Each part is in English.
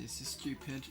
This is stupid.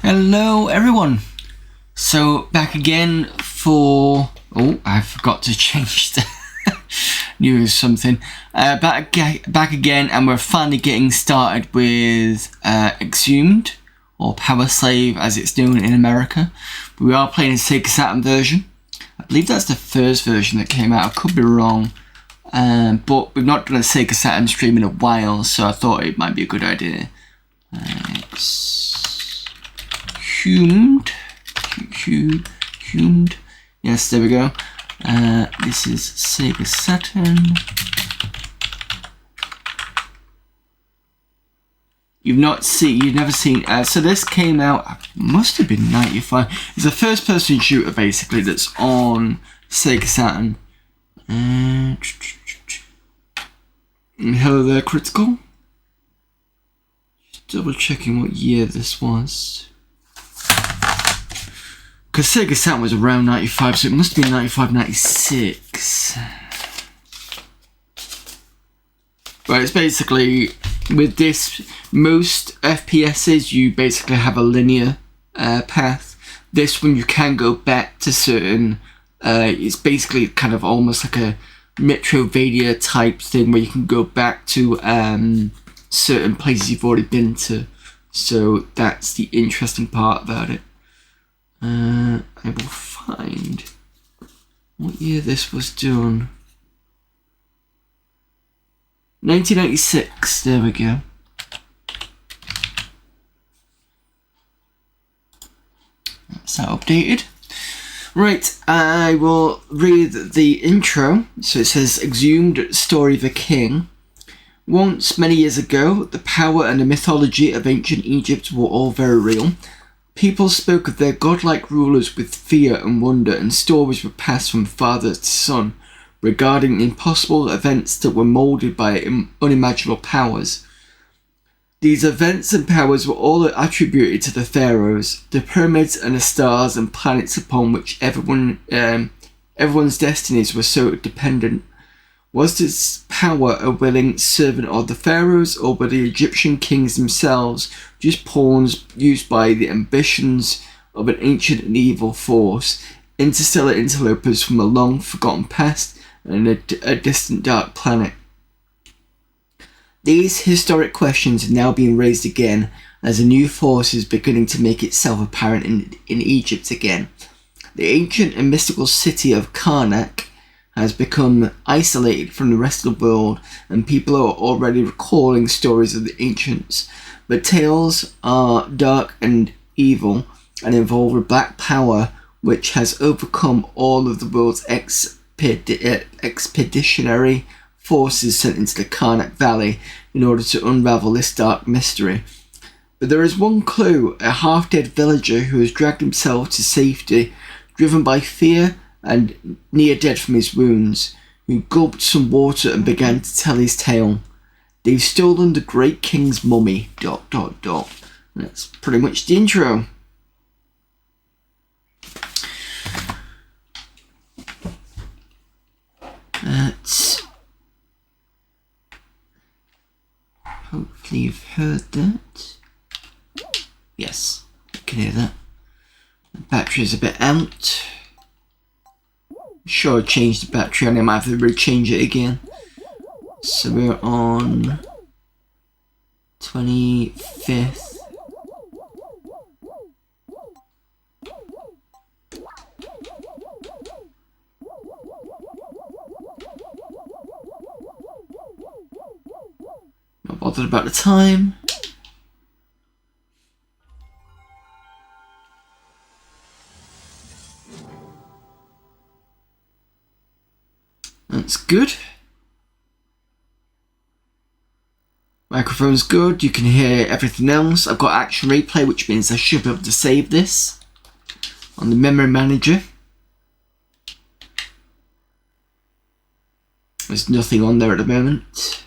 Hello everyone, so back again for, I forgot to change the knew something, back again, and we're finally getting started with Exhumed, or Powerslave as it's known in America. We are playing a Sega Saturn version. I believe that's the first version that came out, I could be wrong, but we've not done a Sega Saturn stream in a while, so I thought it might be a good idea. Exhumed. Yes, there we go. This is Sega Saturn. you've never seen. So this came out, must have been 95. It's a first-person shooter basically that's on Sega Saturn. Hello there, Critical. Just double checking what year this was. Because Sega Saturn was around 95, so it must have been 95, 96. But it's basically, with this, most FPSs, you basically have a linear path. This one, you can go back to certain, it's basically kind of almost like a Metroidvania type thing where you can go back to certain places you've already been to. So that's the interesting part about it. I will find what year this was done. 1996, there we go. That's that updated. Right, I will read the intro. So it says, Exhumed, Story of a King. Once, many years ago, the power and the mythology of ancient Egypt were all very real. People spoke of their godlike rulers with fear and wonder, and stories were passed from father to son regarding impossible events that were moulded by unimaginable powers. These events and powers were all attributed to the pharaohs, the pyramids and the stars and planets upon which everyone's destinies were so dependent. Was this power a willing servant of the pharaohs, or were the Egyptian kings themselves just pawns used by the ambitions of an ancient and evil force, interstellar interlopers from a long forgotten past and a distant dark planet? These historic questions are now being raised again as a new force is beginning to make itself apparent in Egypt again. The ancient and mystical city of Karnak has become isolated from the rest of the world, and people are already recalling stories of the ancients. But tales are dark and evil and involve a black power which has overcome all of the world's expeditionary forces sent into the Karnak Valley in order to unravel this dark mystery. But there is one clue: a half-dead villager who has dragged himself to safety, driven by fear and near dead from his wounds, who gulped some water and began to tell his tale. They've stolen the great king's mummy, ... That's pretty much the intro. Hopefully you've heard that. Yes, you can hear that. The battery's a bit out. I'm sure I changed the battery and I might have to rechange it again. So we're on 25th. Not bothered about the time. That's good. Microphone's good, you can hear everything else. I've got action replay, which means I should be able to save this on the memory manager. There's nothing on there at the moment.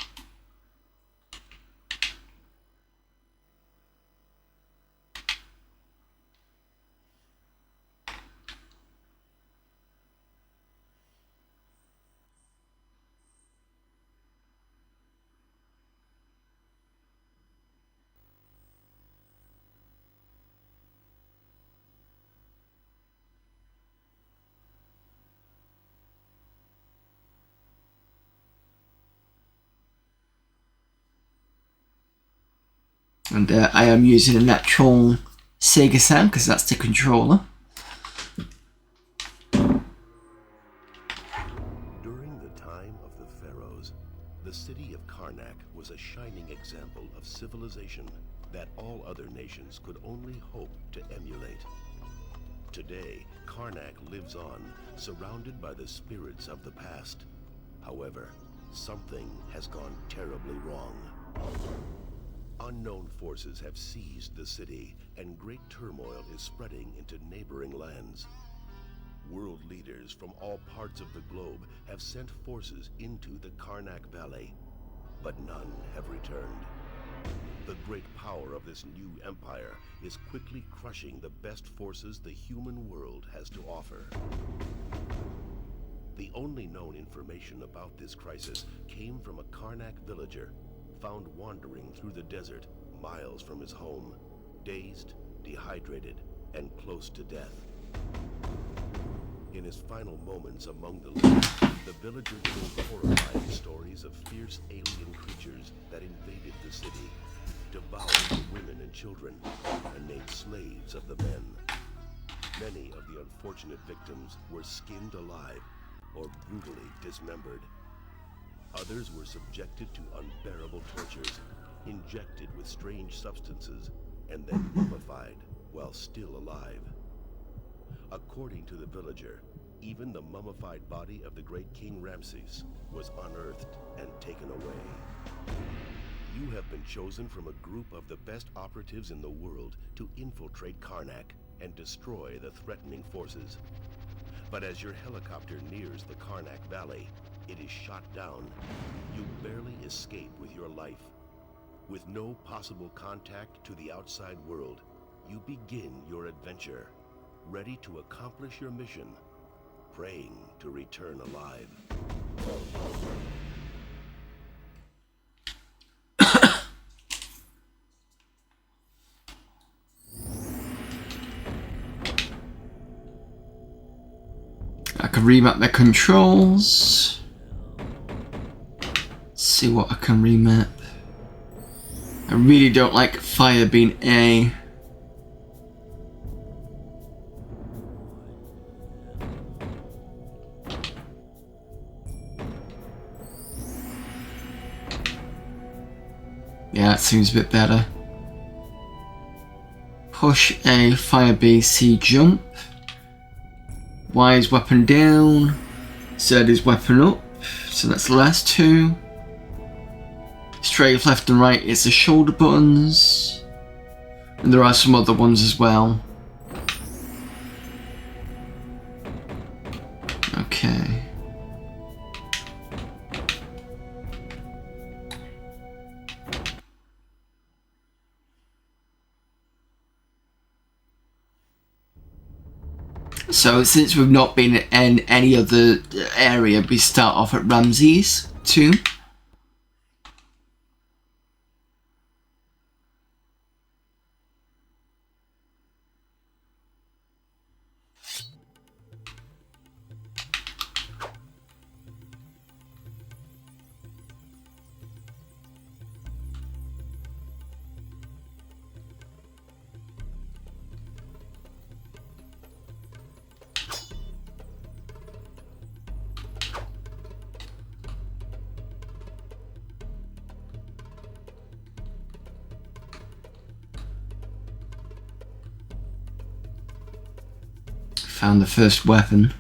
And I am using a natural Sega Saturn because that's the controller. During the time of the pharaohs, the city of Karnak was a shining example of civilization that all other nations could only hope to emulate. Today, Karnak lives on, surrounded by the spirits of the past. However, something has gone terribly wrong. Unknown forces have seized the city, and great turmoil is spreading into neighboring lands. World leaders from all parts of the globe have sent forces into the Karnak Valley, but none have returned. The great power of this new empire is quickly crushing the best forces the human world has to offer. The only known information about this crisis came from a Karnak villager found wandering through the desert miles from his home, dazed, dehydrated, and close to death. In his final moments among the living, the villager told horrifying stories of fierce alien creatures that invaded the city, devoured the women and children, and made slaves of the men. Many of the unfortunate victims were skinned alive or brutally dismembered. Others were subjected to unbearable tortures, injected with strange substances, and then mummified while still alive. According to the villager, even the mummified body of the great King Ramses was unearthed and taken away. You have been chosen from a group of the best operatives in the world to infiltrate Karnak and destroy the threatening forces. But as your helicopter nears the Karnak Valley, it is shot down. You barely escape with your life. With no possible contact to the outside world, you begin your adventure, ready to accomplish your mission, praying to return alive. I can remap the controls. Let's see what I can remap. I really don't like fire being A. Yeah, that seems a bit better. Push A, fire B, C, jump. Y is weapon down. Z is weapon up. So that's the last two. Strafe left and right is the shoulder buttons. And there are some other ones as well. Okay. So since we've not been in any other area, we start off at Ramses Tomb. Found the first weapon.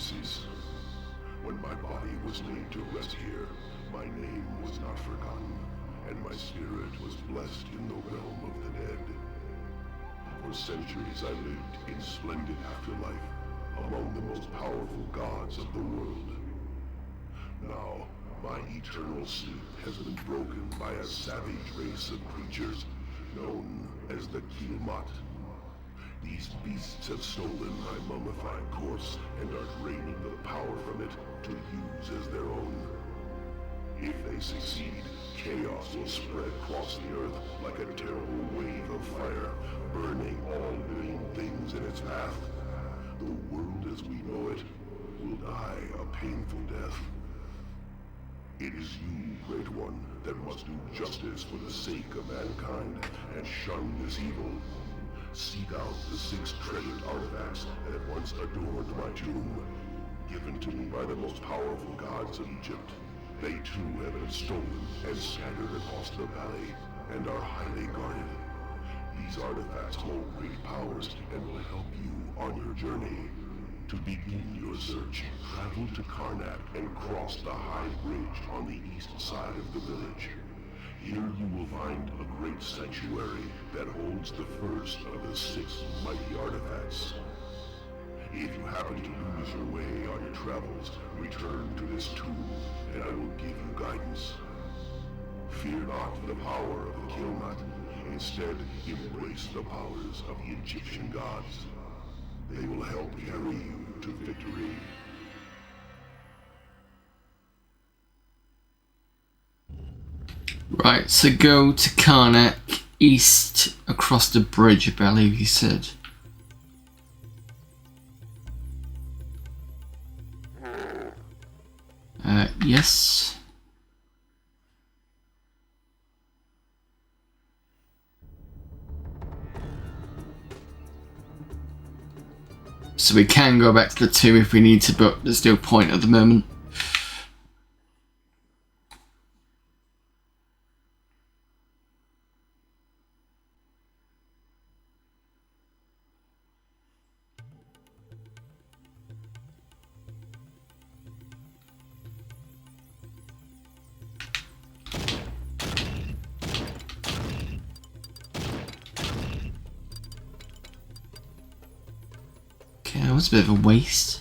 prophecies. When my body was laid to rest here, my name was not forgotten, and my spirit was blessed in the realm of the dead. For centuries I lived in splendid afterlife, among the most powerful gods of the world. Now, my eternal sleep has been broken by a savage race of creatures known as the Kilmat. These beasts have stolen my mummified corpse and are draining the power from it to use as their own. If they succeed, chaos will spread across the earth like a terrible wave of fire, burning all living things in its path. The world as we know it will die a painful death. It is you, Great One, that must do justice for the sake of mankind and shun this evil. Seek out the 6 treasured artifacts that once adorned my tomb, given to me by the most powerful gods of Egypt. They too have been stolen and scattered across the valley and are highly guarded. These artifacts hold great powers and will help you on your journey. To begin your search, travel to Karnak and cross the high bridge on the east side of the village. Here you will find a great sanctuary that holds the first of the 6 mighty artifacts. If you happen to lose your way on your travels, return to this tomb, and I will give you guidance. Fear not the power of the Kilmat. Instead, embrace the powers of the Egyptian gods. They will help carry you to victory. Right, so go to Karnak, east across the bridge, I believe he said. Yes. So we can go back to the 2 if we need to, but there's no point at the moment. Okay, that was a bit of a waste.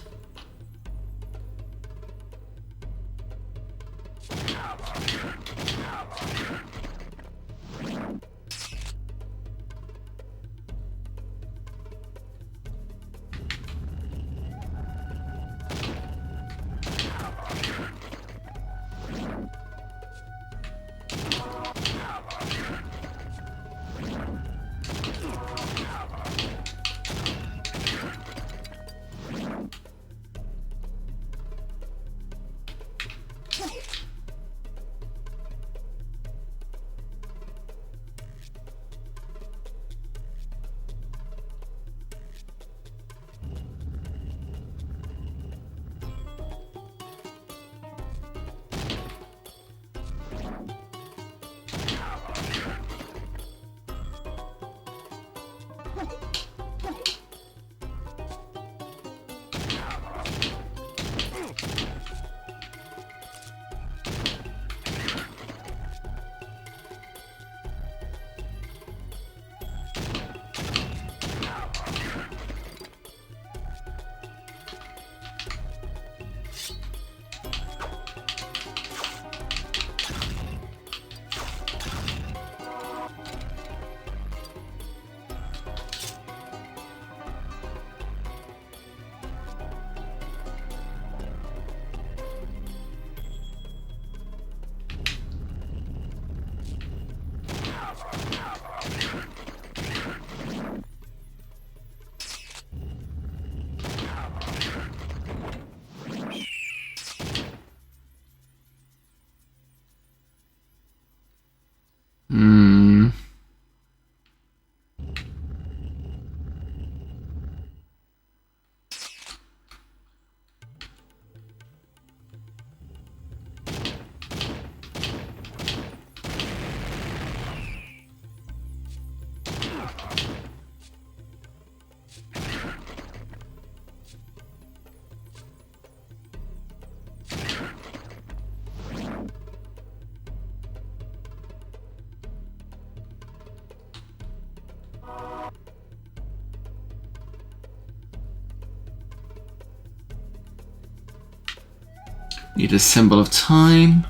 Need a symbol of time.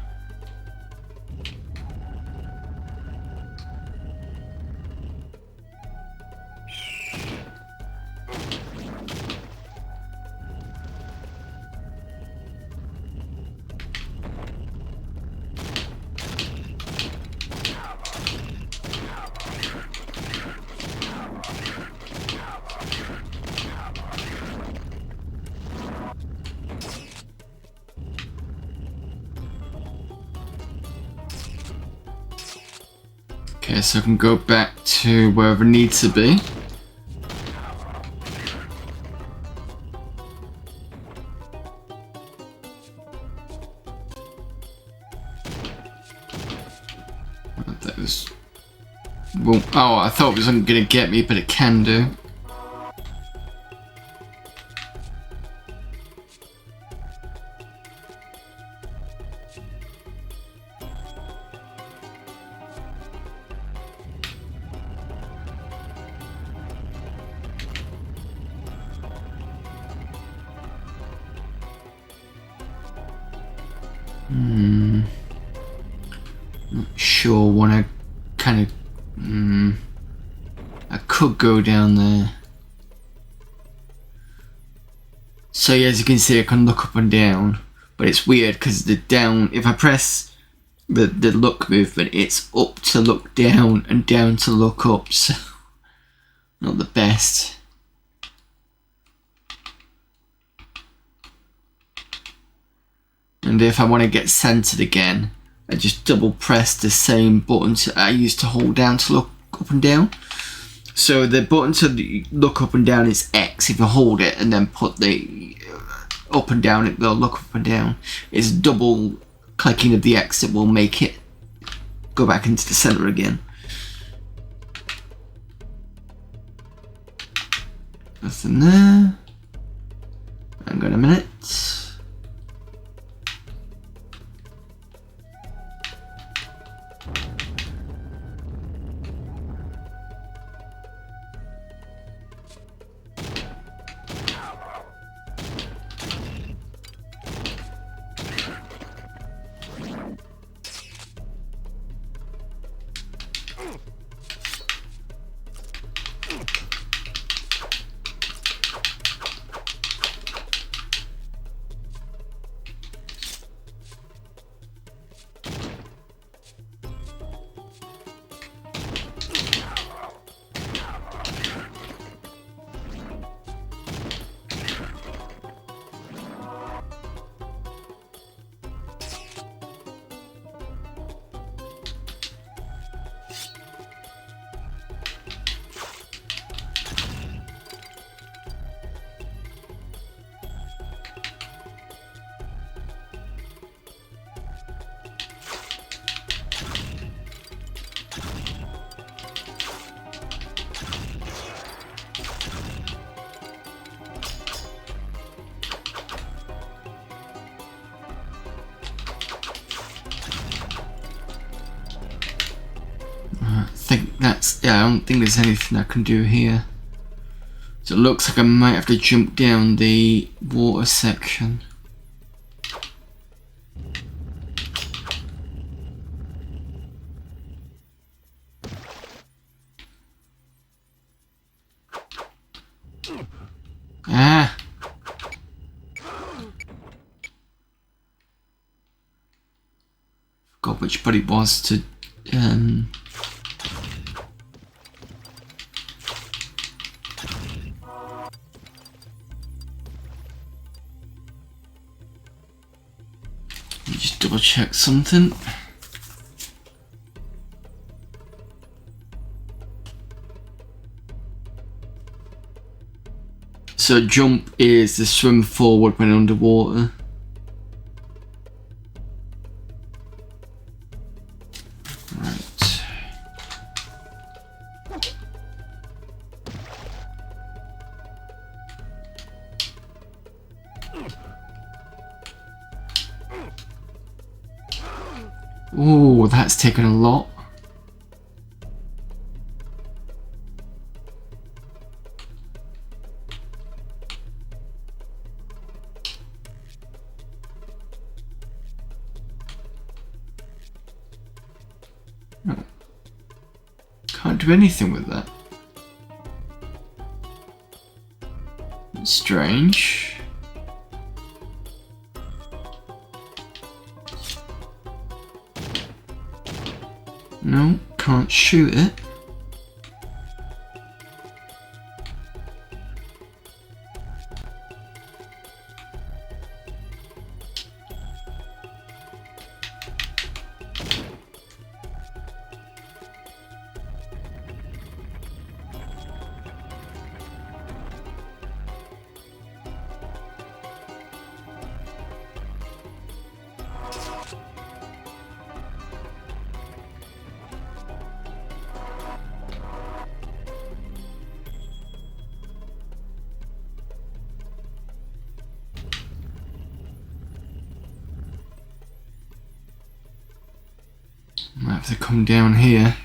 Okay, so I can go back to wherever I need to be. That was... Well, oh, I thought it wasn't going to get me, but it can do. Not sure when I kind of... I could go down there. So yeah, as you can see, I can look up and down. But it's weird because the down... If I press the look movement, it's up to look down and down to look up. So, not the best. And if I want to get centered again, I just double press the same button I used to hold down to look up and down. So the button to look up and down is X. If you hold it and then put the up and down, it will look up and down. It's double clicking of the X that will make it go back into the center again. Nothing there. Hang on a minute. I don't think there's anything I can do here. So it looks like I might have to jump down the water section. Ah! Forgot which button it was to just double check something. So jump is the swim forward when underwater. Right. Ooh, that's taken a lot. Can't do anything with that. Strange. No, can't shoot it. Might have to come down here.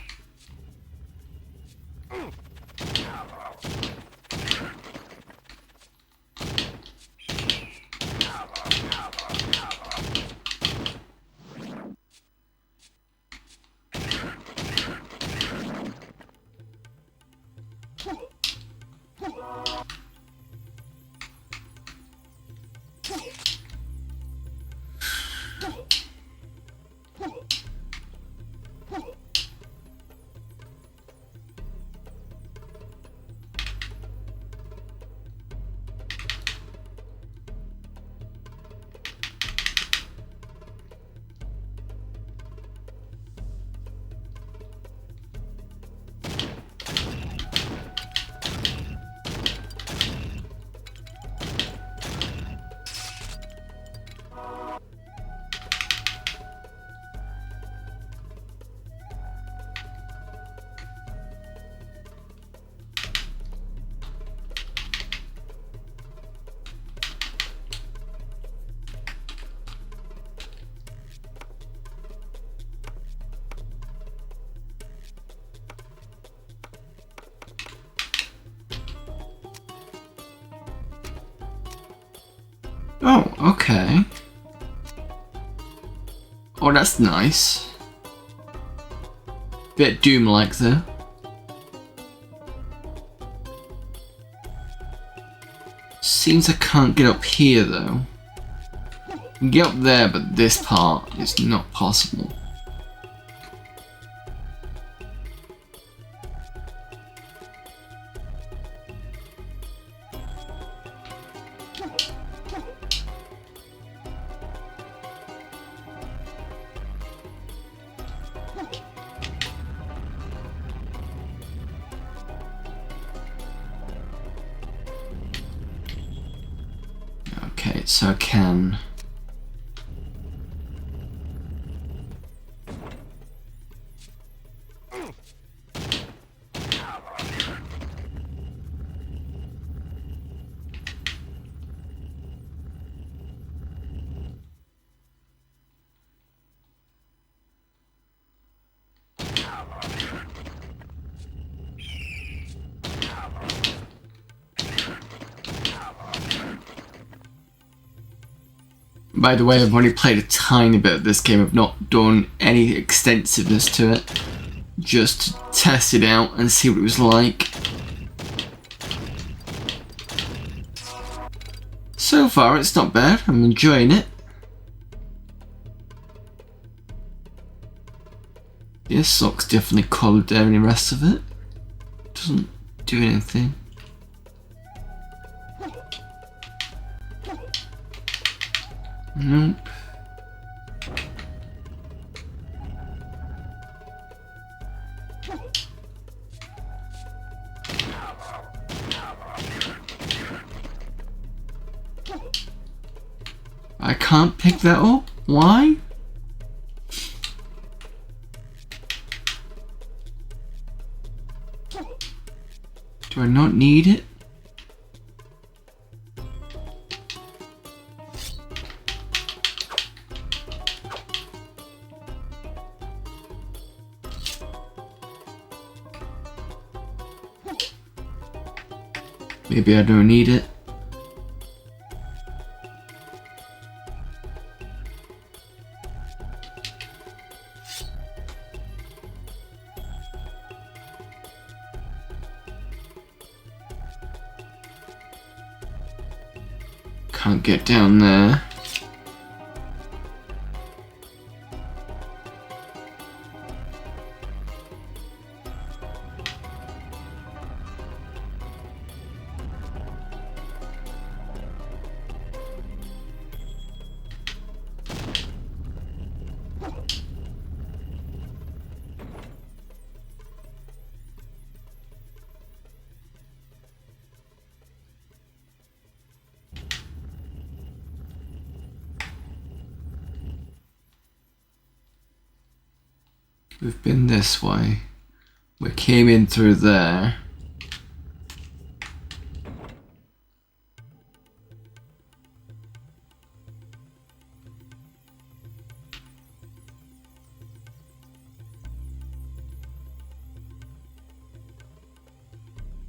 Oh, okay. Oh, that's nice. Bit Doom-like though. Seems I can't get up here though. I can get up there, but this part is not possible. Okay, so I can... By the way, I've only played a tiny bit of this game. I've not done any extensiveness to it. Just to test it out and see what it was like. So far, it's not bad. I'm enjoying it. This looks definitely coloured there and the rest of it. Doesn't do anything. Nope. I can't pick that up? Why? Do I not need it? Maybe I don't need it. Can't get down there. We've been this way. We came in through there.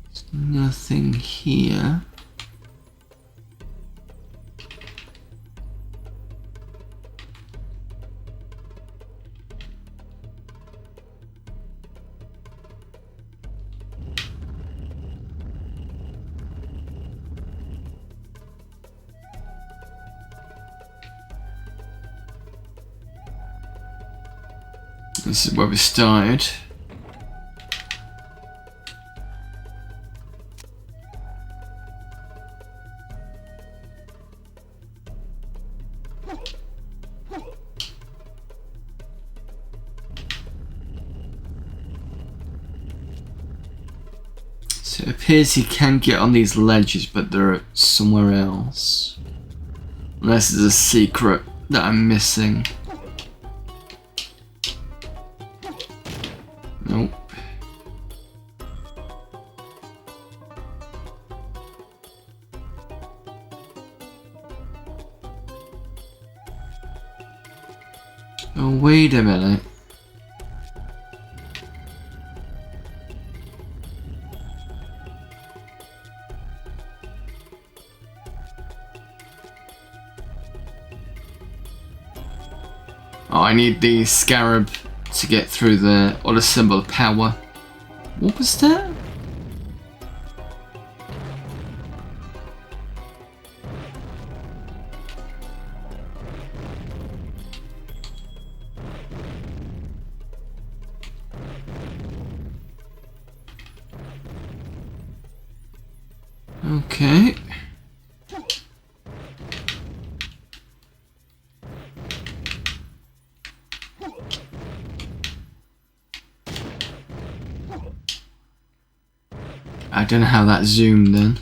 There's nothing here. This is where we started. So it appears you can get on these ledges, but they're somewhere else. Unless there's a secret that I'm missing. Nope. Oh, wait a minute. Oh, I need the scarab to get through the other symbol of power. What was that? Okay. I don't know how that zoomed then.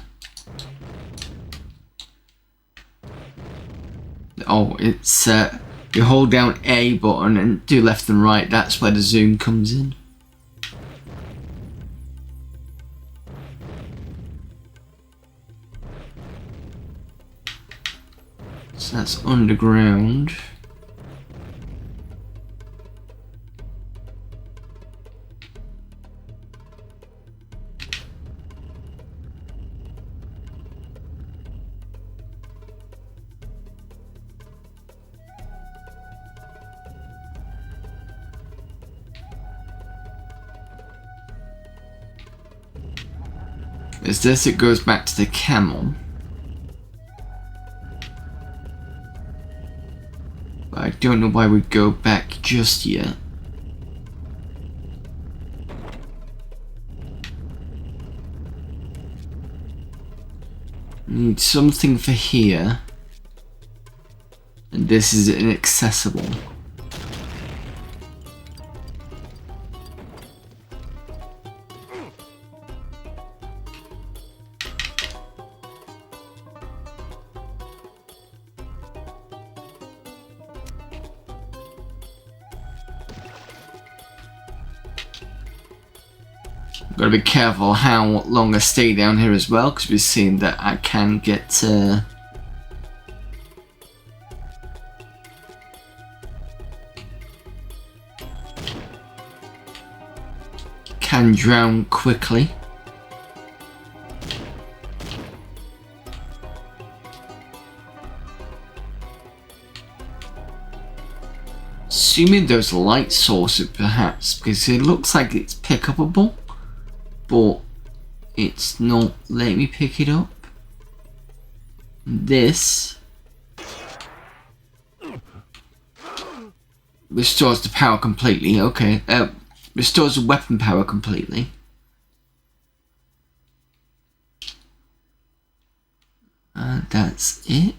Oh, it's you hold down A button and do left and right, that's where the zoom comes in. So that's underground. Is this, it goes back to the camel. But I don't know why we go back just yet. Need something for here. And this is inaccessible. Gotta be careful how long I stay down here as well, because we've seen that I can get can drown quickly. Assuming there's a light source perhaps, because it looks like it's pick-upable. But it's not letting me pick it up. This restores the power completely. Okay. Restores the weapon power completely. That's it.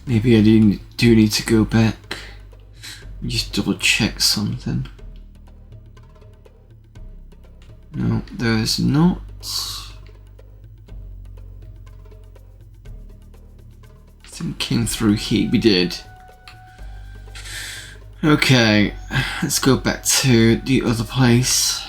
Maybe I do need to go back. Just double check something. No, there's not. I think came through here. We did. Okay, let's go back to the other place.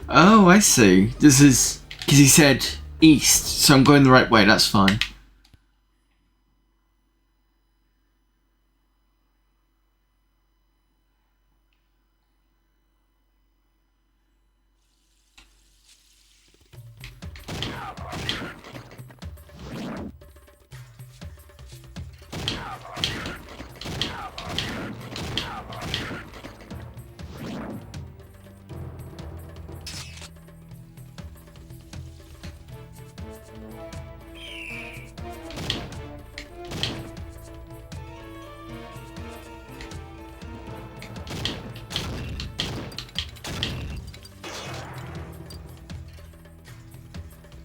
Oh, I see. This is because he said east, so I'm going the right way. That's fine.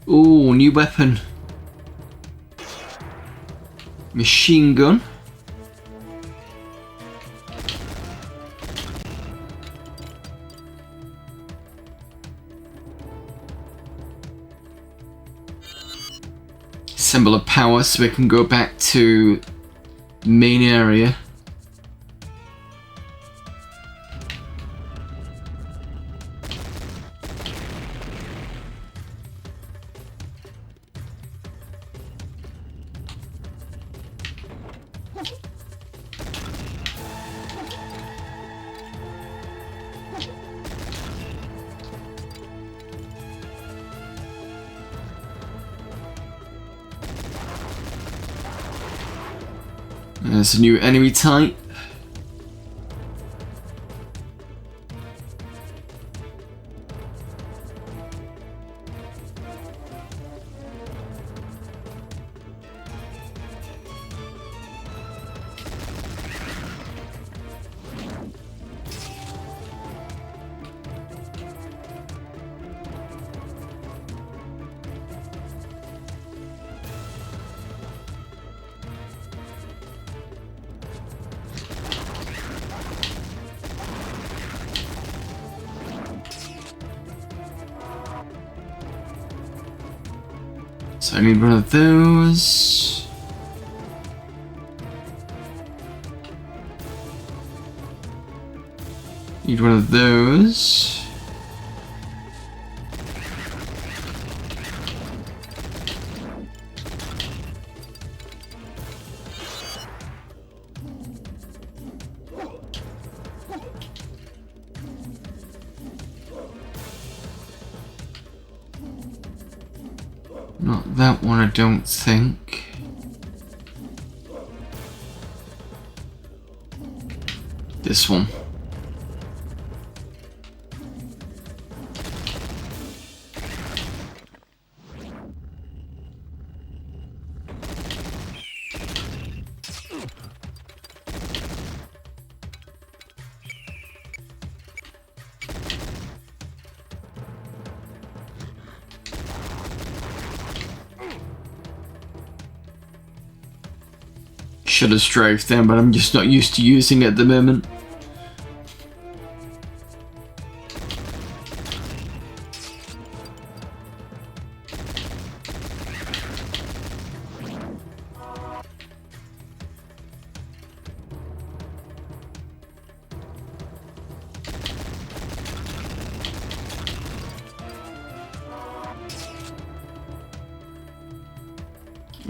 Ooh, new weapon. Machine gun. Symbol of power, so we can go back to the main area. There's a new enemy type. So I need one of those. Need one of those. Not that one, I don't think. This one. Should have strafed them, but I'm just not used to using it at the moment.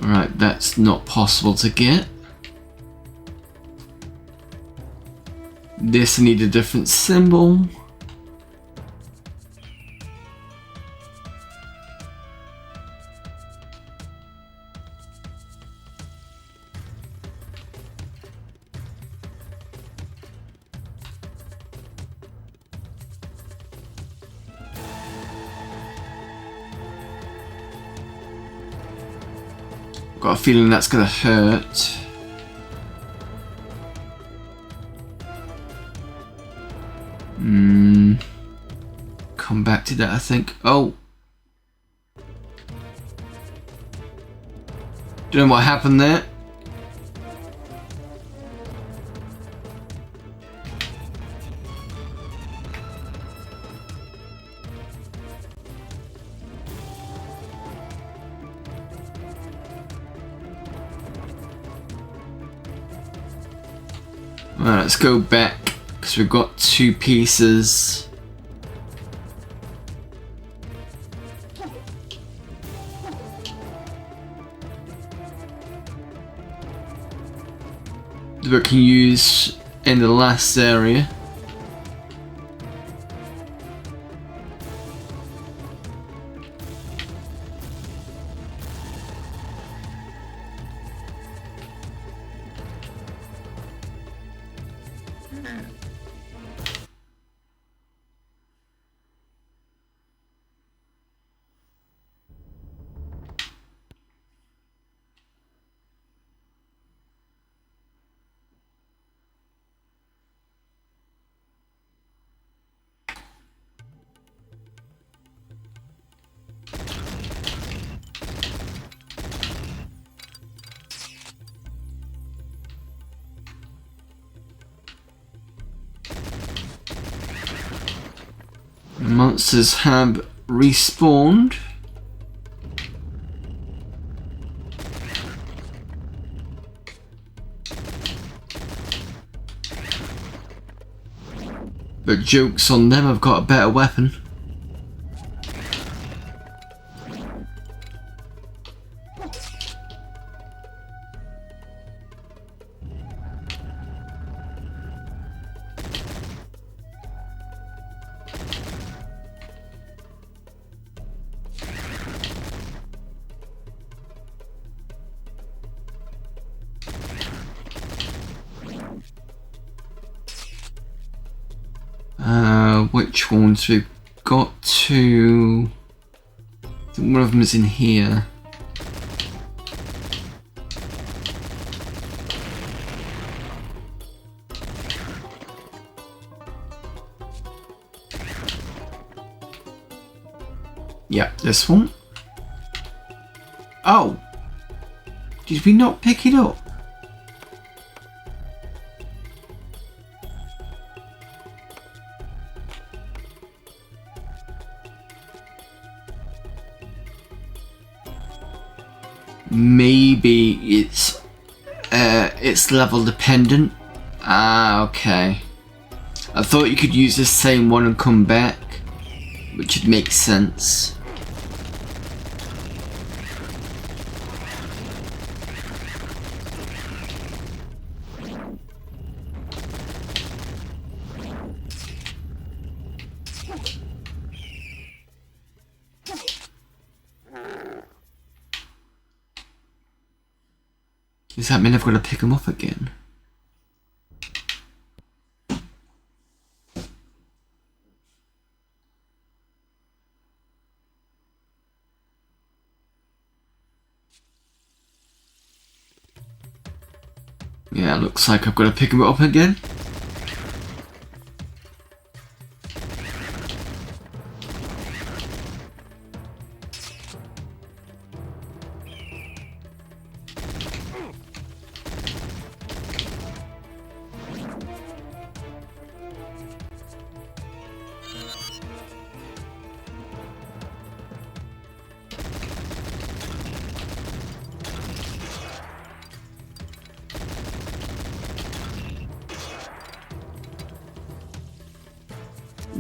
Alright, that's not possible to get. This I need a different symbol. Got a feeling that's gonna hurt. Come back to that, I think. Oh! Don't know what happened there. Alright, let's go back, because we've got 2 pieces. That we can use in the last area. Monsters have respawned. But joke's on them, I've got a better weapon. Which ones? We've got 2. I think one of them is in here. Yep, this one. Oh! Did we not pick it up? Maybe it's level dependent. Ah, okay. I thought you could use the same one and come back, which would make sense. Does that mean I've got to pick them up again? Yeah, looks like I've got to pick them up again.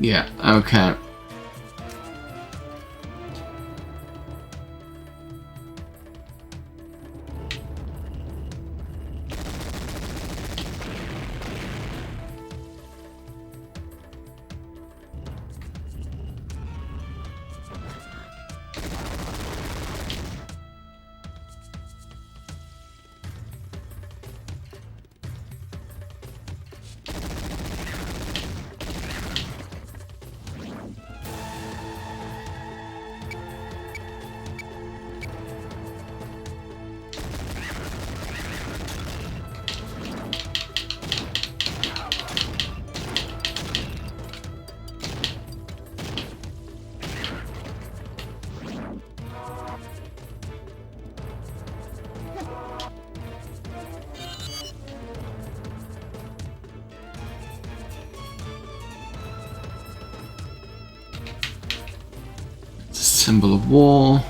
Yeah, okay. Symbol of war.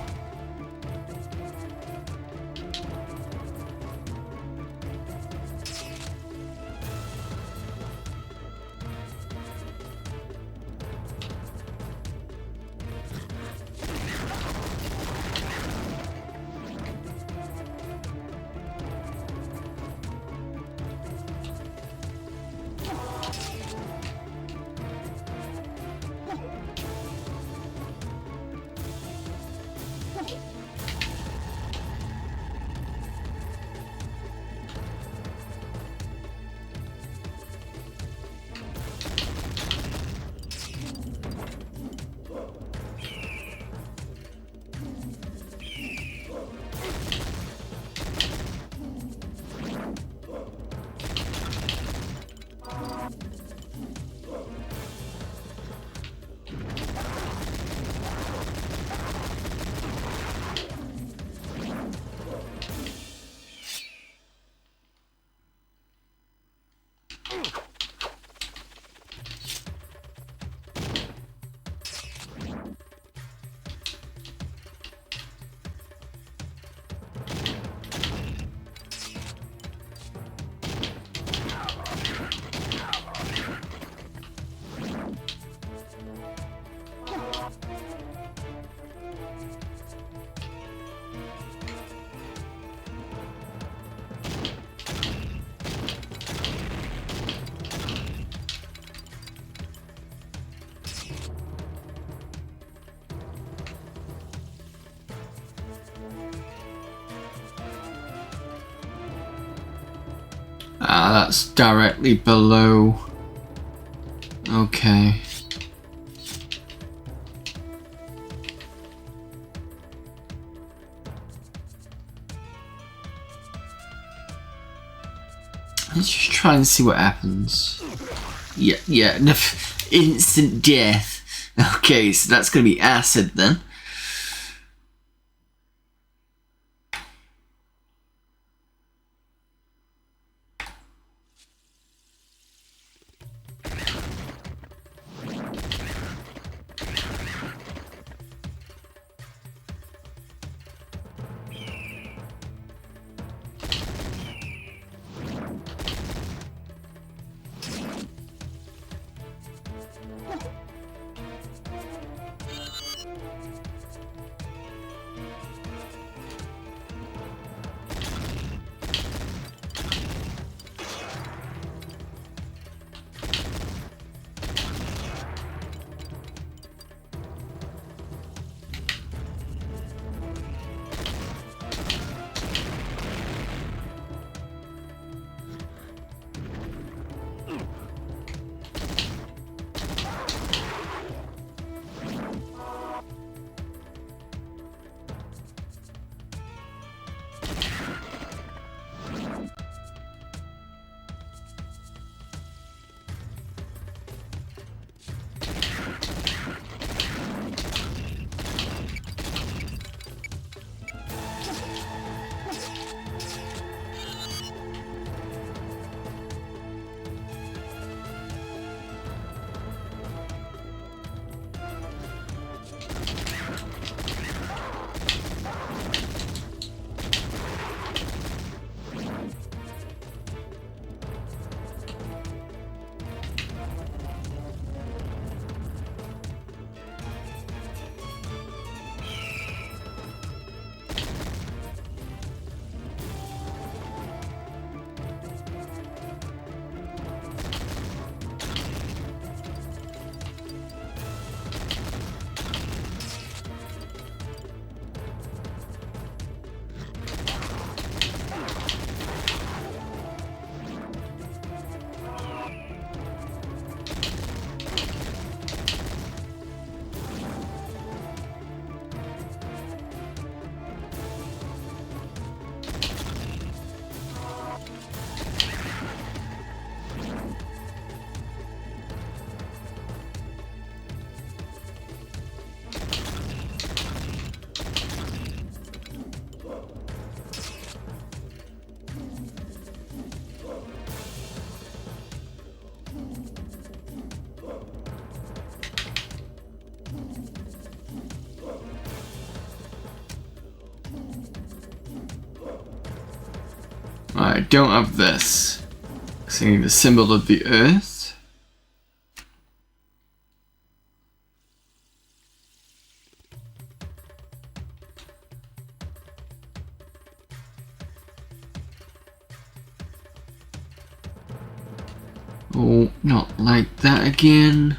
Ah, that's directly below. Okay. Let's just try and see what happens. Yeah, instant death. Okay, so that's gonna be acid then. I don't have this. So I need the symbol of the earth. Oh, not like that again.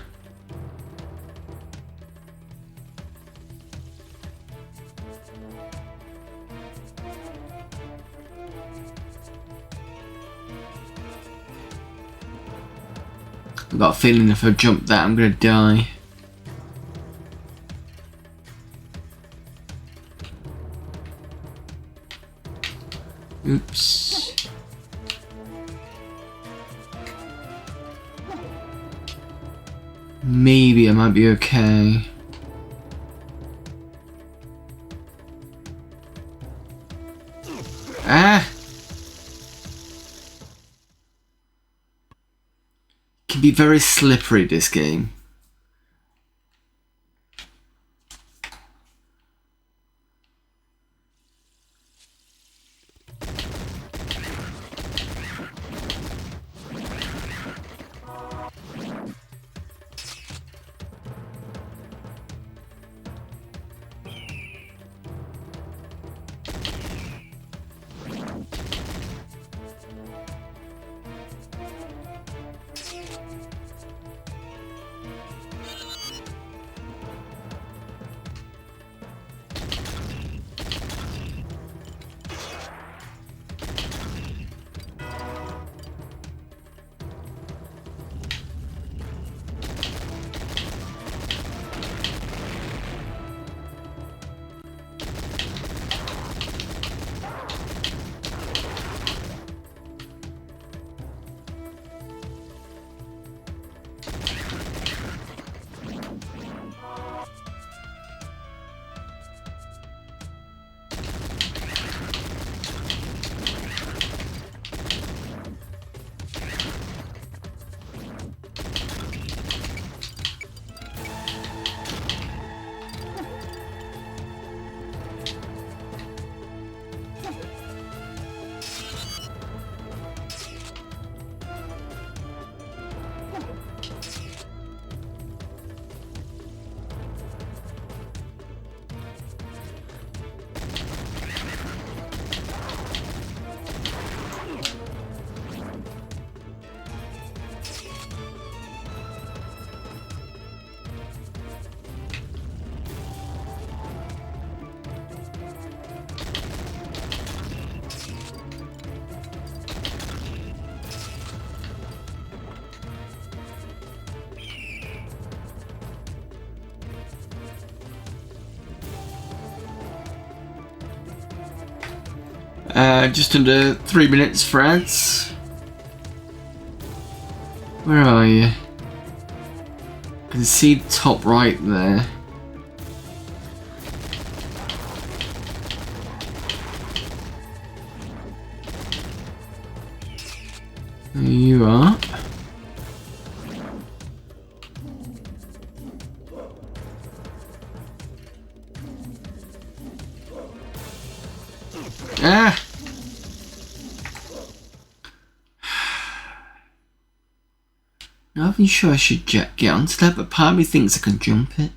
I've got a feeling if I jump that, I'm gonna die. Oops. Maybe I might be okay. Ah! Can be very slippery, this game. Just under 3 minutes, Freds. Where are you? I can see the top right there. There you are. Ah! Not even sure I should get onto that, but part of me thinks I can jump it.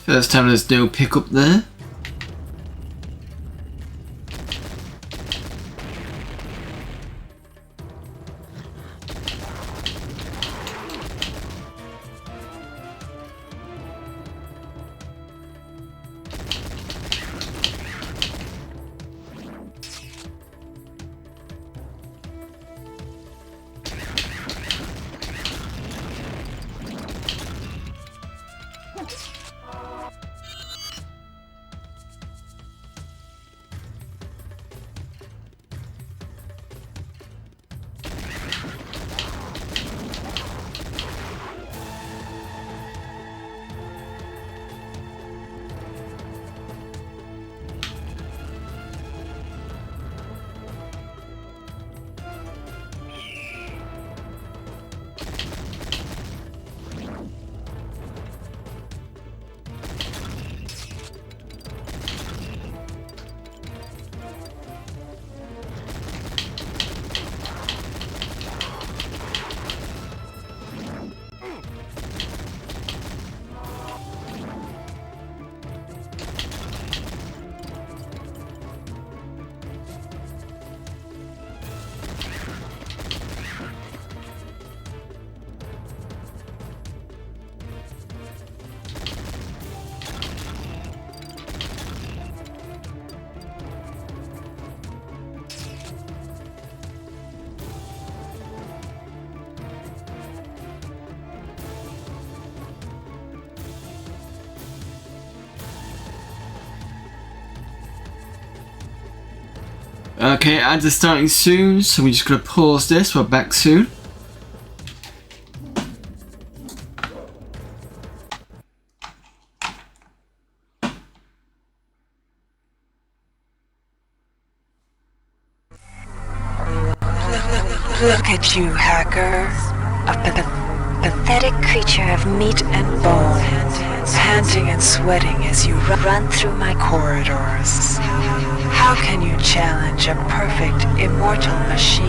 First time there's no pickup there. Okay, ads are starting soon, so we're just gonna pause this. We're back soon. Look at you, hacker. A pathetic creature of meat and bone, panting and sweating as you run through my corridors. How can you challenge a perfect, immortal machine?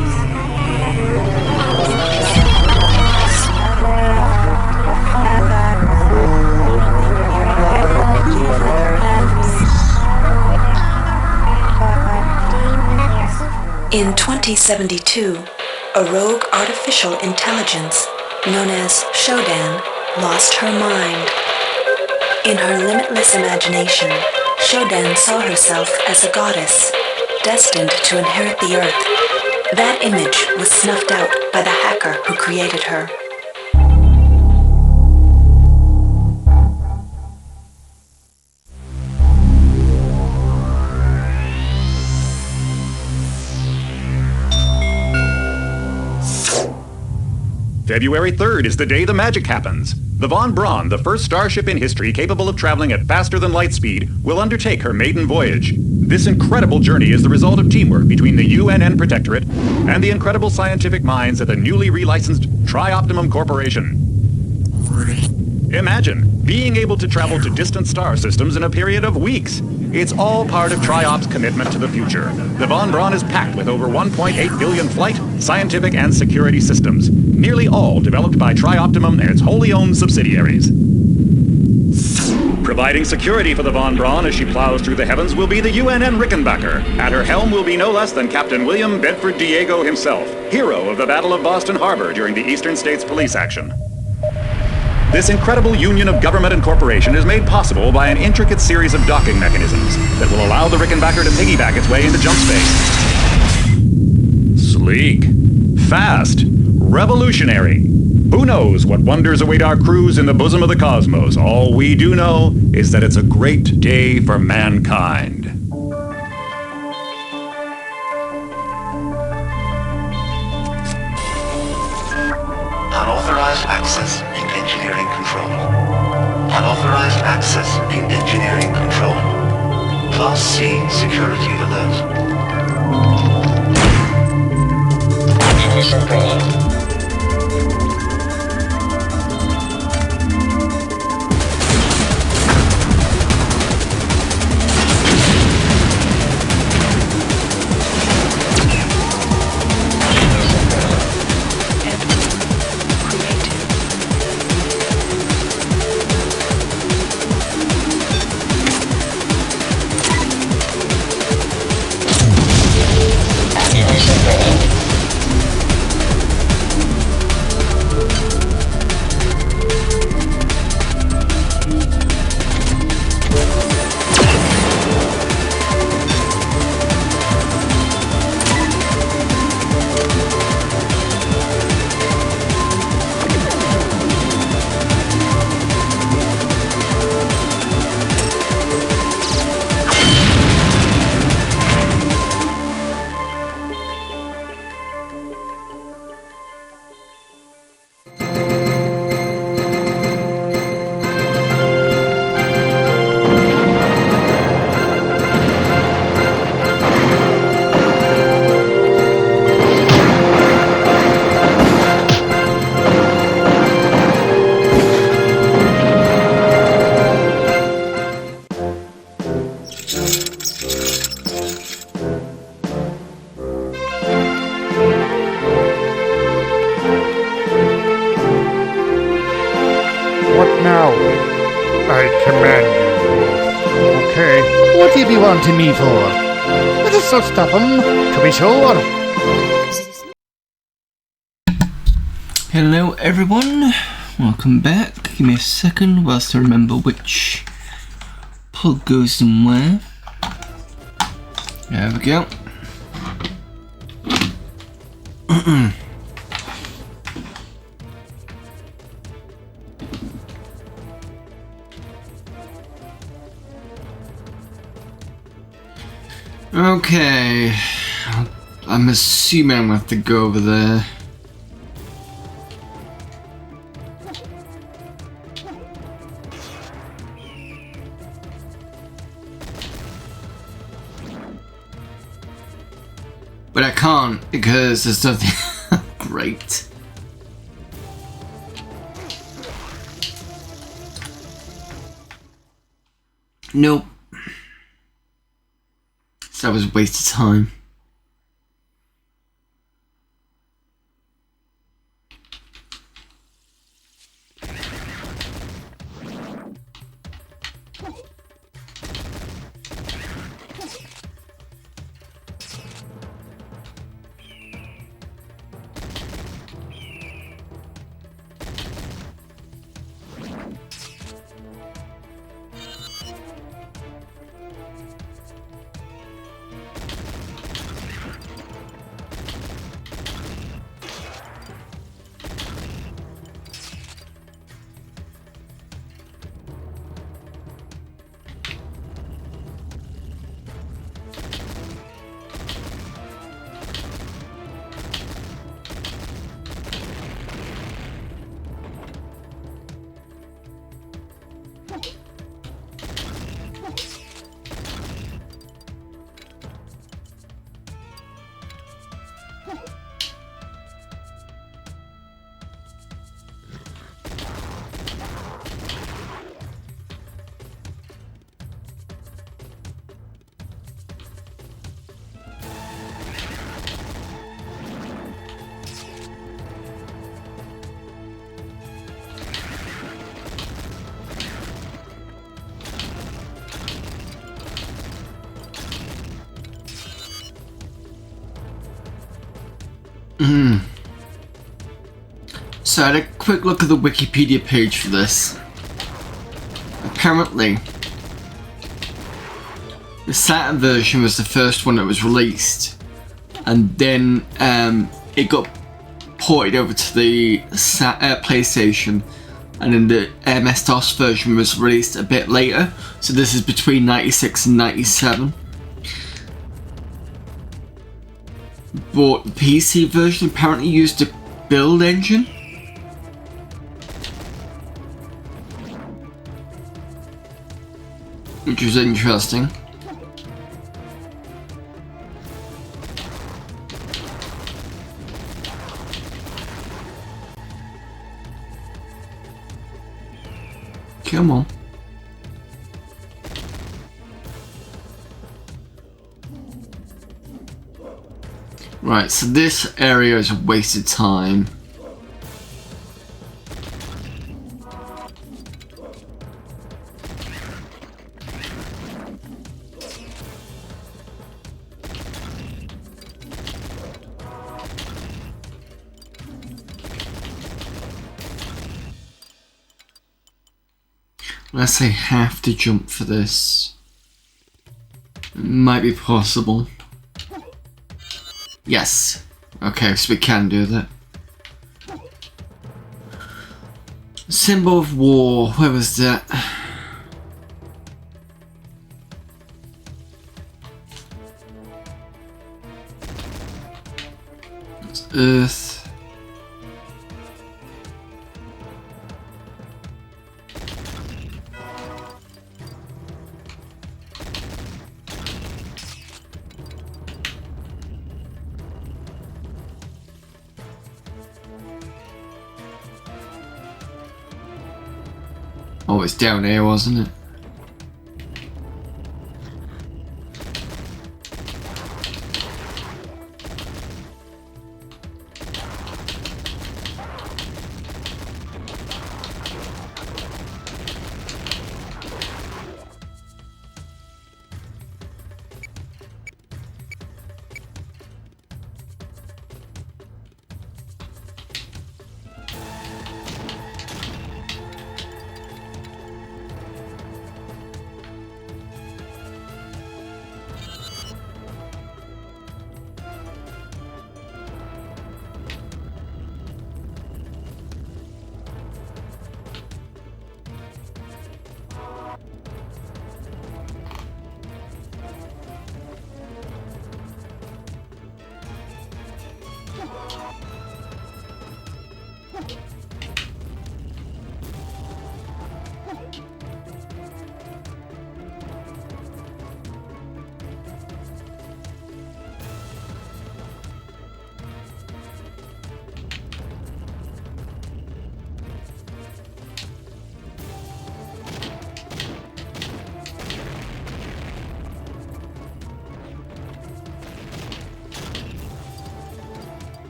In 2072, a rogue artificial intelligence known as Shodan lost her mind. In her limitless imagination, Shodan saw herself as a goddess, destined to inherit the earth. That image was snuffed out by the hacker who created her. February 3rd is the day the magic happens. The Von Braun, the first starship in history capable of traveling at faster than light speed, will undertake her maiden voyage. This incredible journey is the result of teamwork between the UNN Protectorate and the incredible scientific minds at the newly relicensed Tri-Optimum Corporation. Imagine being able to travel to distant star systems in a period of weeks. It's all part of Tri-Op's commitment to the future. The Von Braun is packed with over 1.8 billion flight, scientific, and security systems, nearly all developed by Tri-Optimum and its wholly owned subsidiaries. Providing security for the Von Braun as she plows through the heavens will be the UNN Rickenbacker. At her helm will be no less than Captain William Bedford Diego himself, hero of the Battle of Boston Harbor during the Eastern States Police action. This incredible union of government and corporation is made possible by an intricate series of docking mechanisms that will allow the Rickenbacker to piggyback its way into jump space. Sleek, fast, revolutionary. Who knows what wonders await our crews in the bosom of the cosmos? All we do know is that it's a great day for mankind. Unauthorized access in engineering control. Unauthorized access in engineering control. Class C security alert. To me for? This will stop them, to be sure. Hello everyone, welcome back. Give me a second whilst I remember which plug goes in where. There we go. Okay, I'm assuming I'm going to have to go over there. But I can't because there's nothing great. Nope. So that was a waste of time. So I had a quick look at the Wikipedia page for this. Apparently, the Saturn version was the first one that was released, and then it got ported over to the PlayStation, and then the MS-DOS version was released a bit later. So this is between 96 and 97. But the PC version apparently used a build engine. Which was interesting. Come on. Right, so this area is a waste of time. Unless I have to jump for this. It might be possible. Yes. Okay, so we can do that. Symbol of war. Where was that? It's Earth. Oh, it's down here, wasn't it?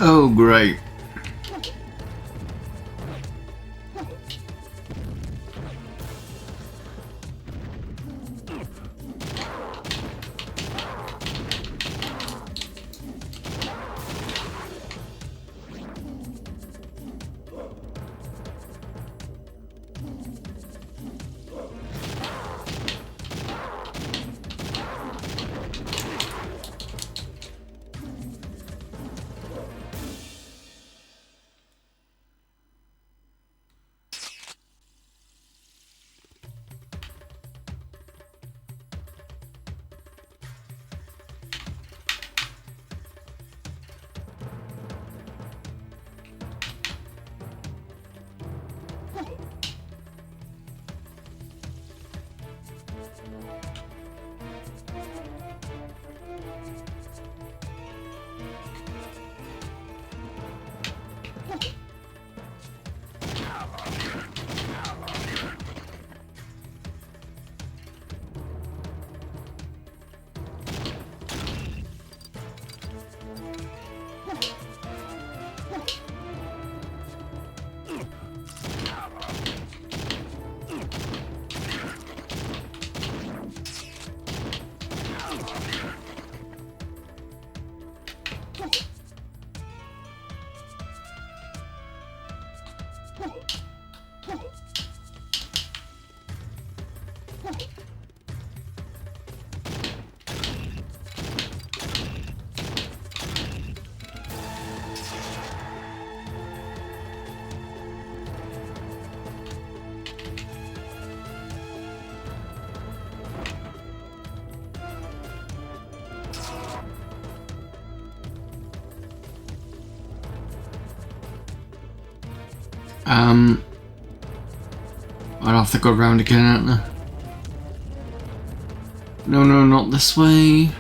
Oh, great. I'd have to go around again, aren't I? No, not this way.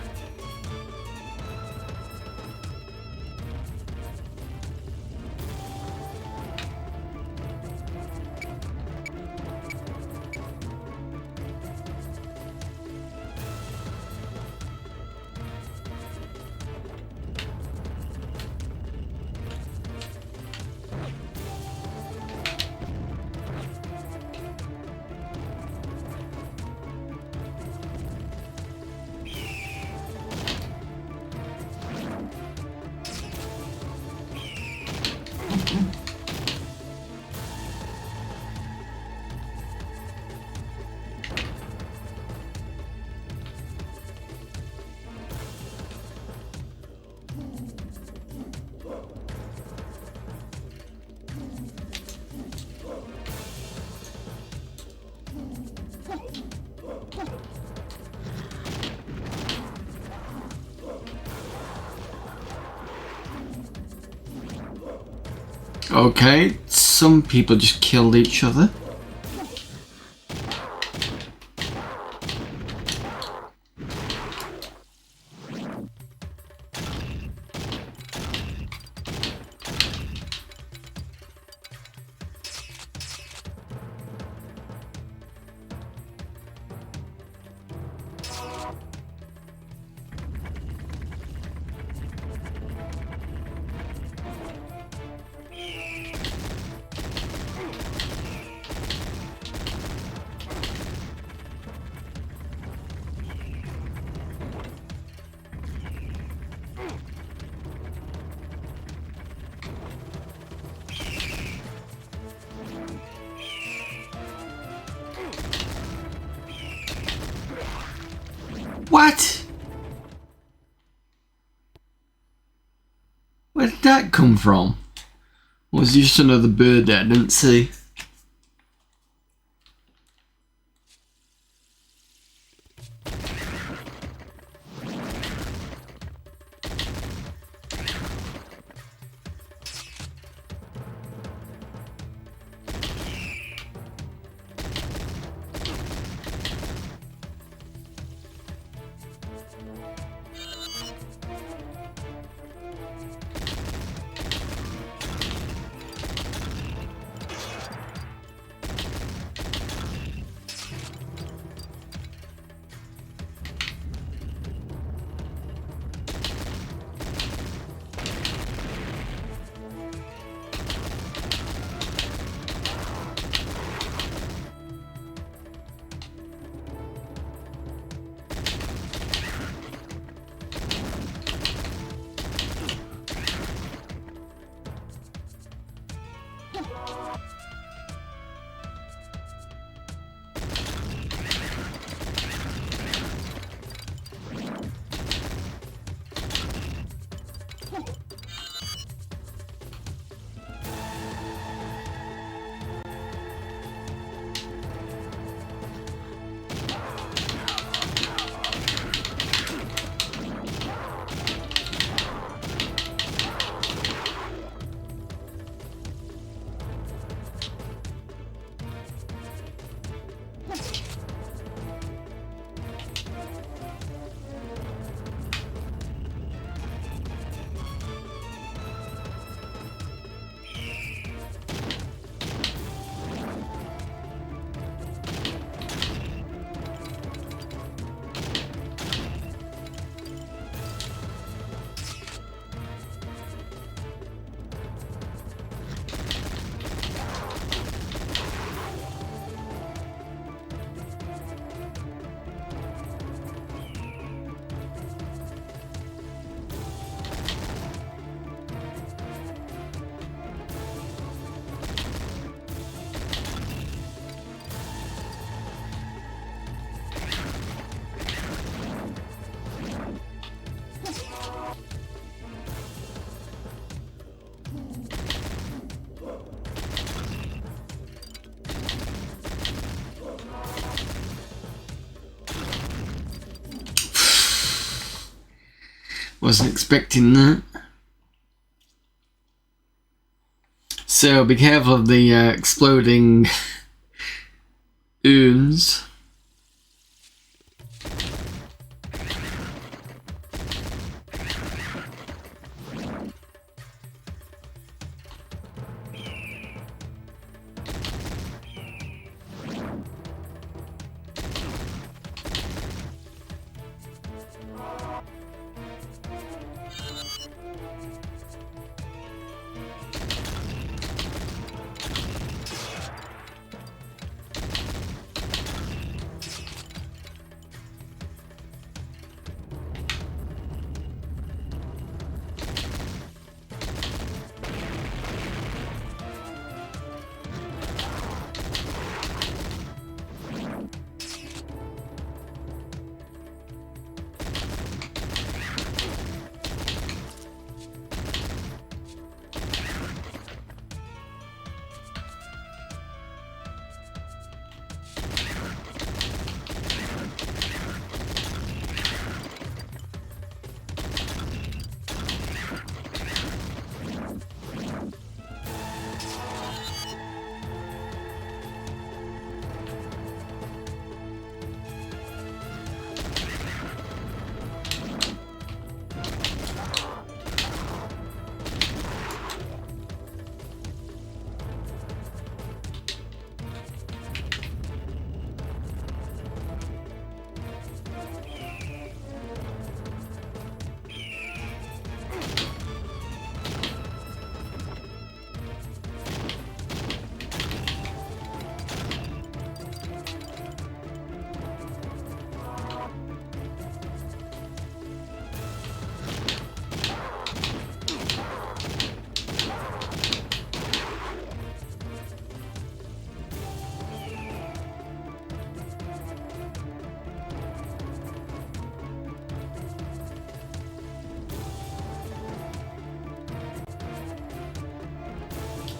Okay, some people just killed each other. What? Where did that come from? Or was it just another bird that I didn't see? Wasn't expecting that. So be careful of the exploding urns.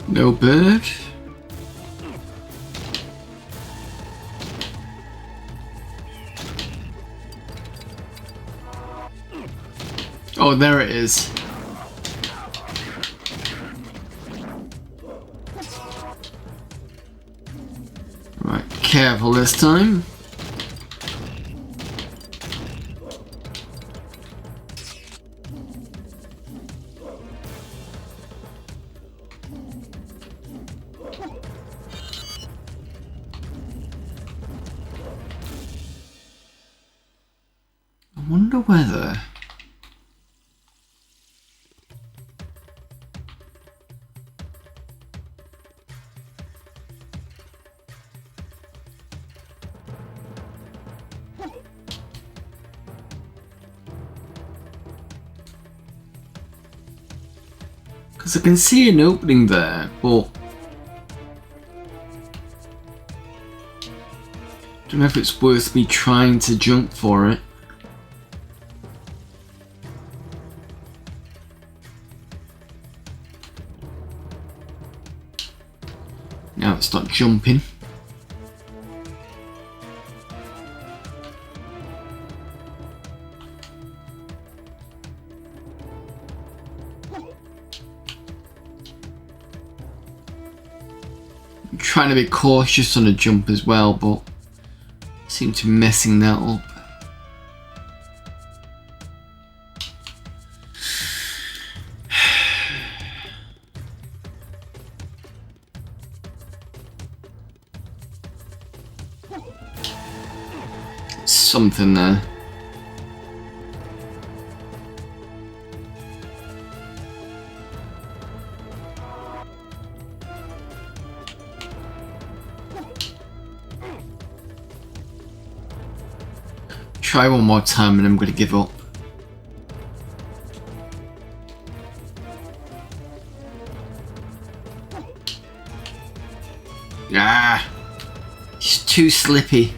No bird. Oh, there it is. Right, careful this time. I wonder whether... Because I can see an opening there, but... I don't know if it's worth me trying to jump for it. Now it's not jumping. I'm trying to be cautious on a jump as well, but seem to be messing that up. Something there. Try one more time and I'm going to give up. Ah! It's too slippy.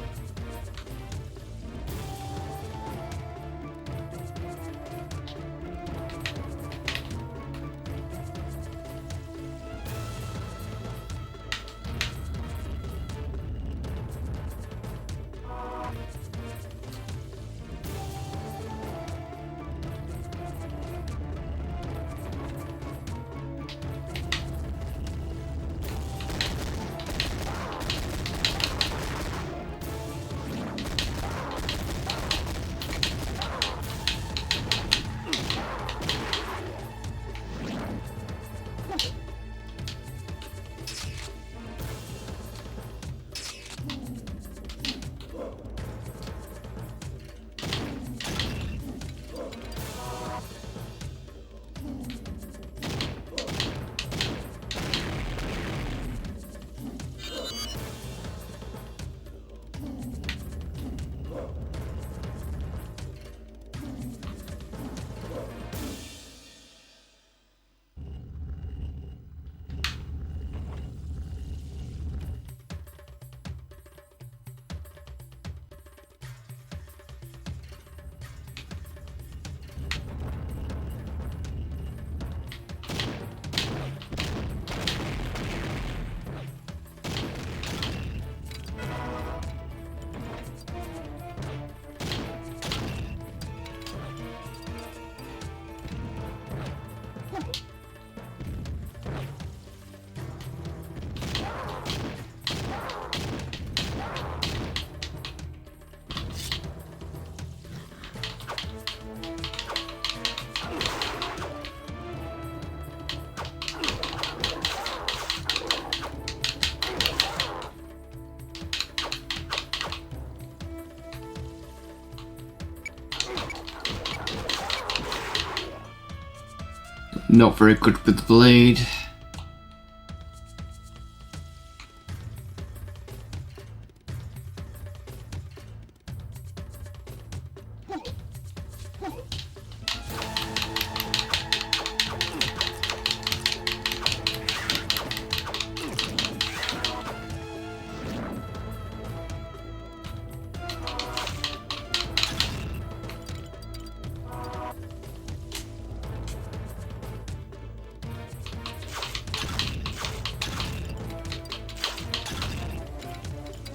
Not very good with the blade.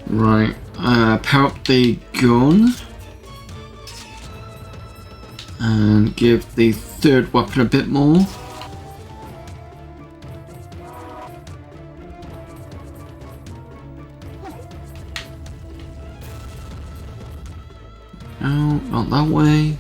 Right, power up the gun and give the third weapon a bit more. No, not that way.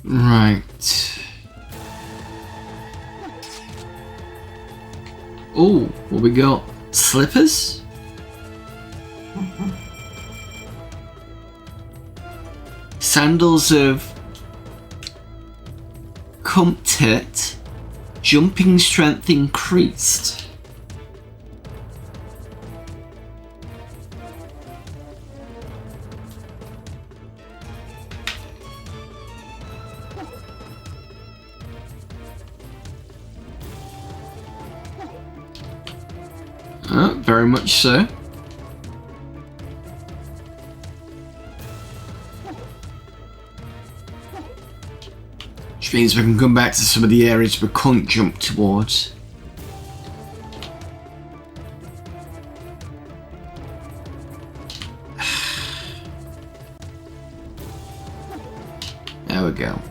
Right. Oh, what we got? Slippers? Sandals of comfort, jumping strength increased. Very much so. Which means we can come back to some of the areas we can't jump towards. There we go.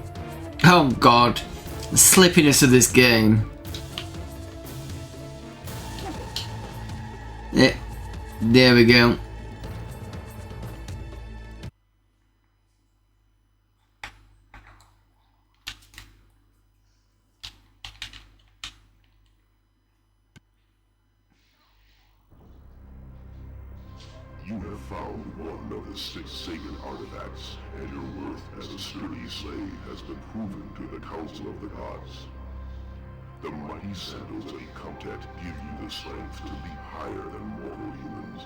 Oh god, the slippiness of this game. There we go. You have found one of the 6 Sagan artifacts, and your worth as a sturdy slave has been proven to the Council of the Gods. The mighty sandals of Comtet give you the strength to leap higher than mortal humans.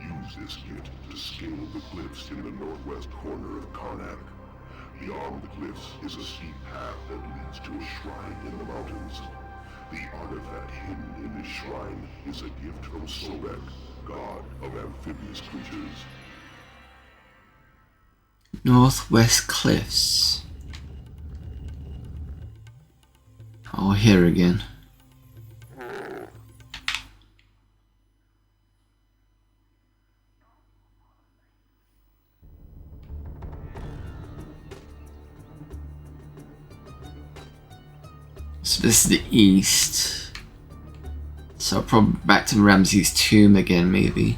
Use this gift to scale the cliffs in the northwest corner of Karnak. Beyond the cliffs is a steep path that leads to a shrine in the mountains. The artifact hidden in this shrine is a gift from Sobek, god of amphibious creatures. Northwest Cliffs. Oh, here again. So this is the east. So probably back to Ramses Tomb again, maybe.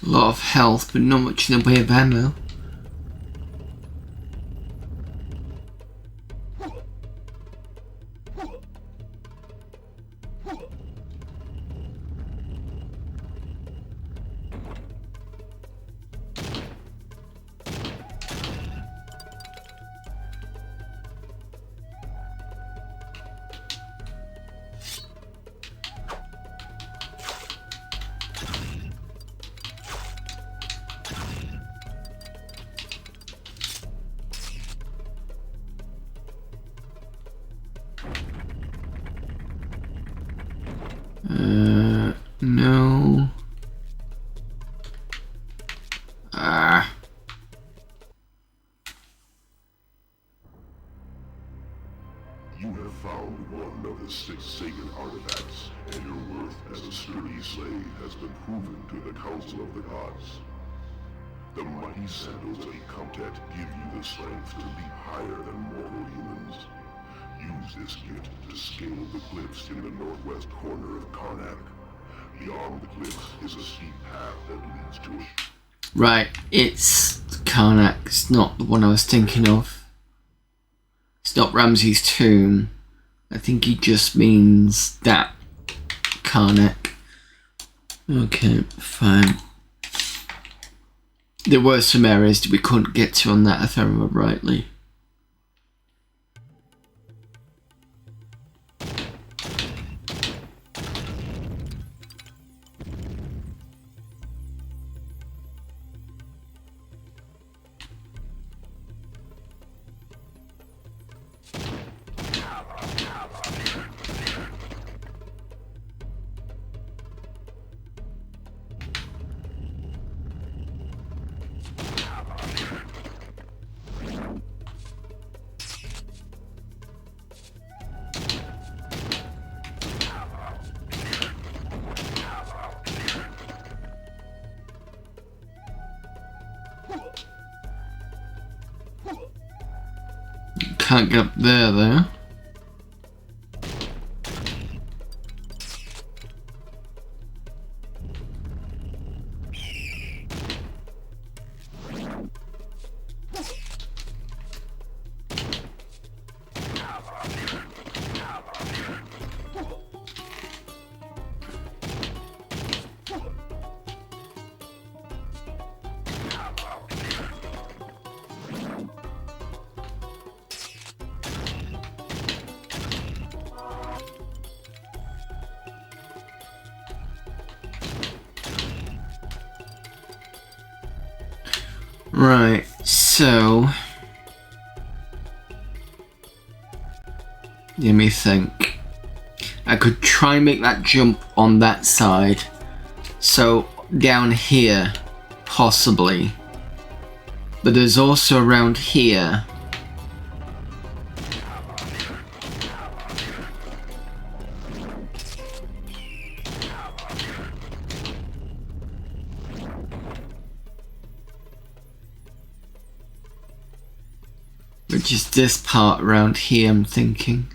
A lot of health, but not much in the way of ammo. No. You have found one of the 6 Sagan artifacts, and your worth as a sturdy slave has been proven to the Council of the Gods. The mighty sandals of Comtet give you the strength to leap higher than mortal humans. Use this gift to scale the cliffs in the northwest corner of Karnak. Beyond the cliffs is a steep path that leads to a... Right, it's Karnak. It's not the one I was thinking of. It's not Ramses' tomb. I think he just means that Karnak. Okay, fine. There were some areas that we couldn't get to on that, if I remember rightly. can't get up there though. Right, so let me think. I could try and make that jump on that side. So down here, possibly. But there's also around here. Which is this part around here, I'm thinking.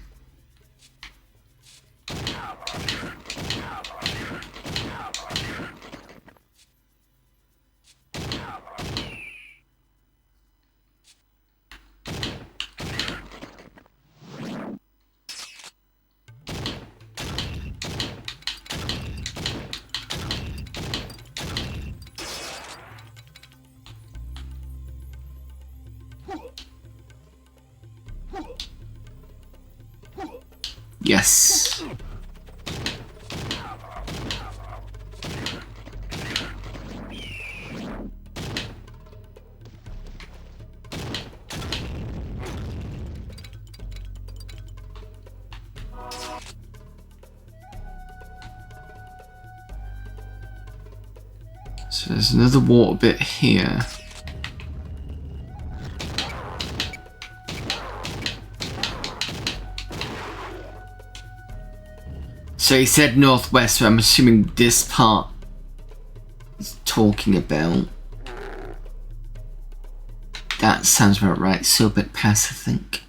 Yes. So there's another water bit here. So he said northwest, so I'm assuming this part he's talking about. That sounds about right. Sobek Pass, I think.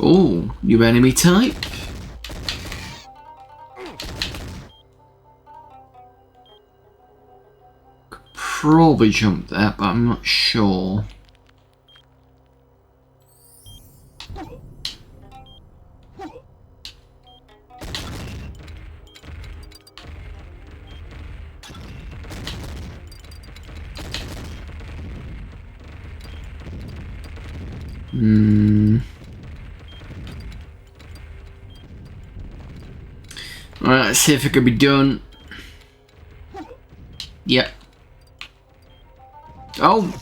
Oh, new enemy type? Could probably jump that, but I'm not sure. Alright, let's see if it can be done. Yep. Oh!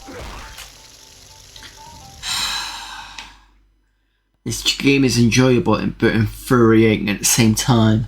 This game is enjoyable but infuriating at the same time.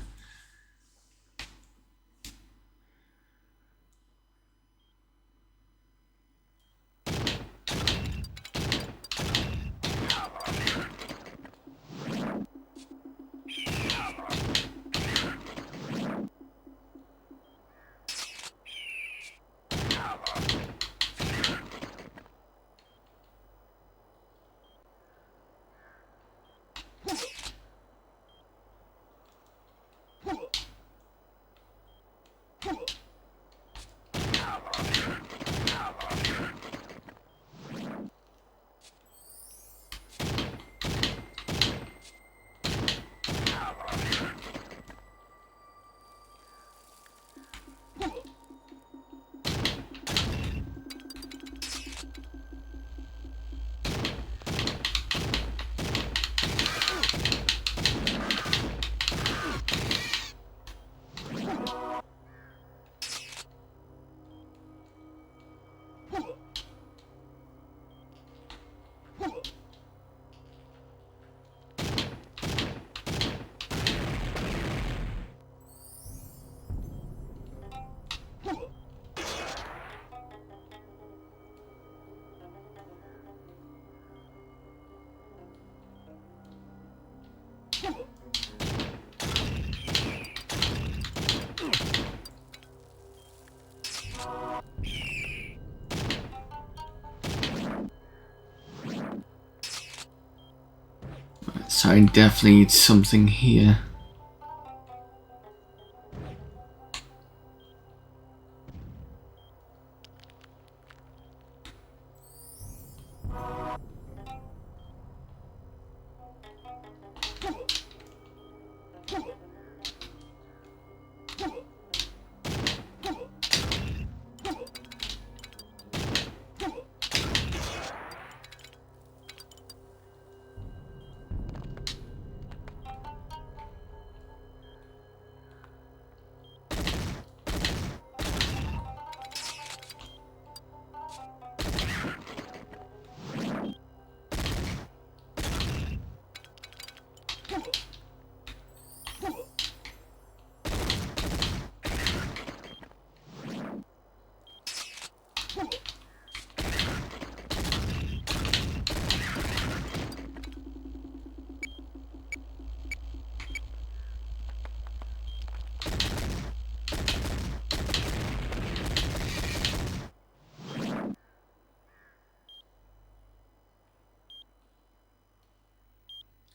So I definitely need something here.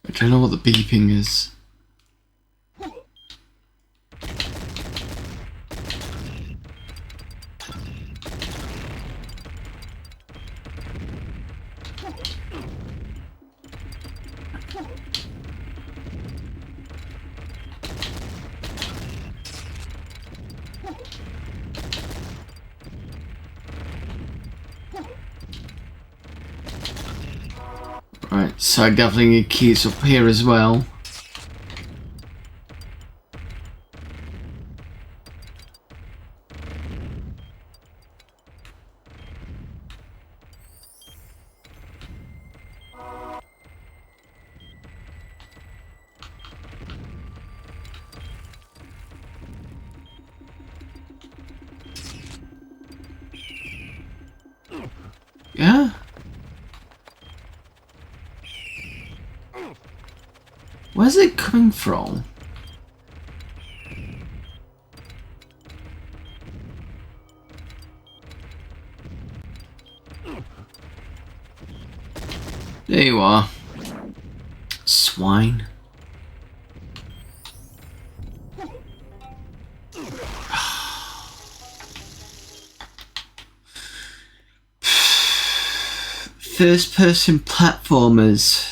I don't know what the beeping is. Right, so I definitely need keys up here as well. Yeah? Where's it coming from? There you are. Swine. First person platformers.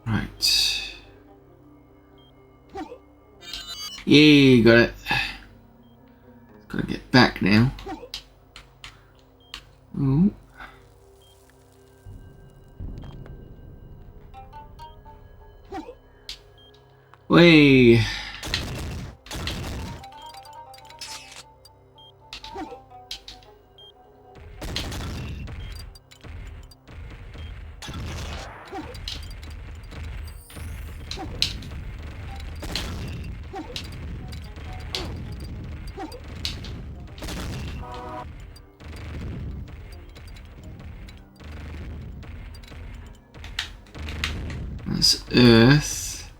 Right. Yay, got it. Gotta get back now. Ooh. Way. That's Earth.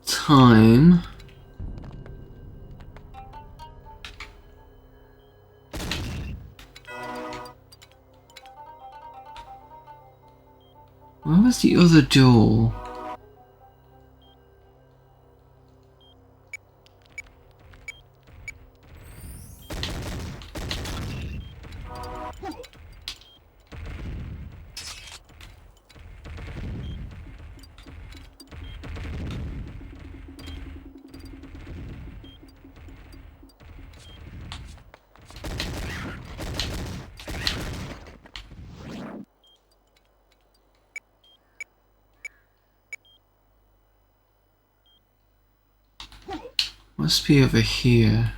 Time. Where was the other door? Must be over here.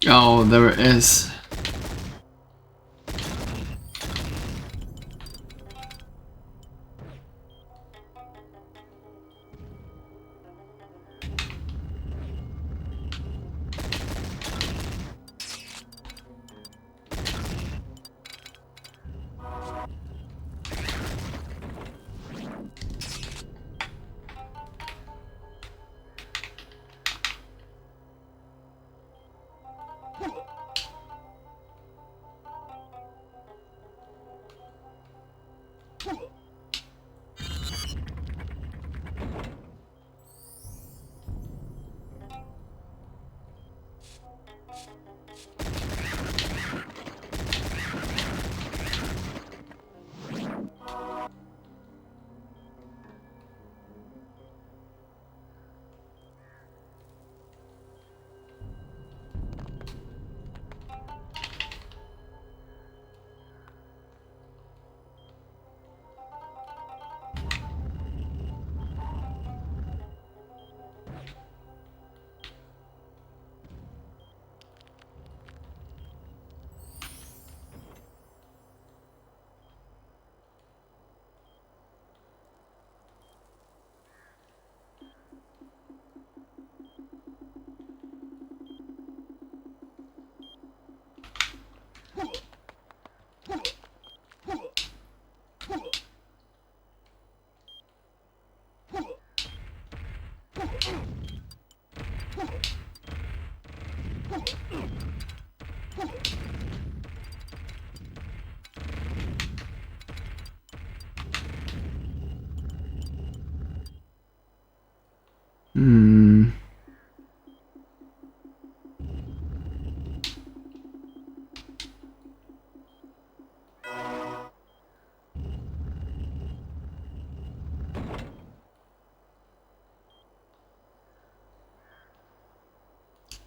Oh, there it is.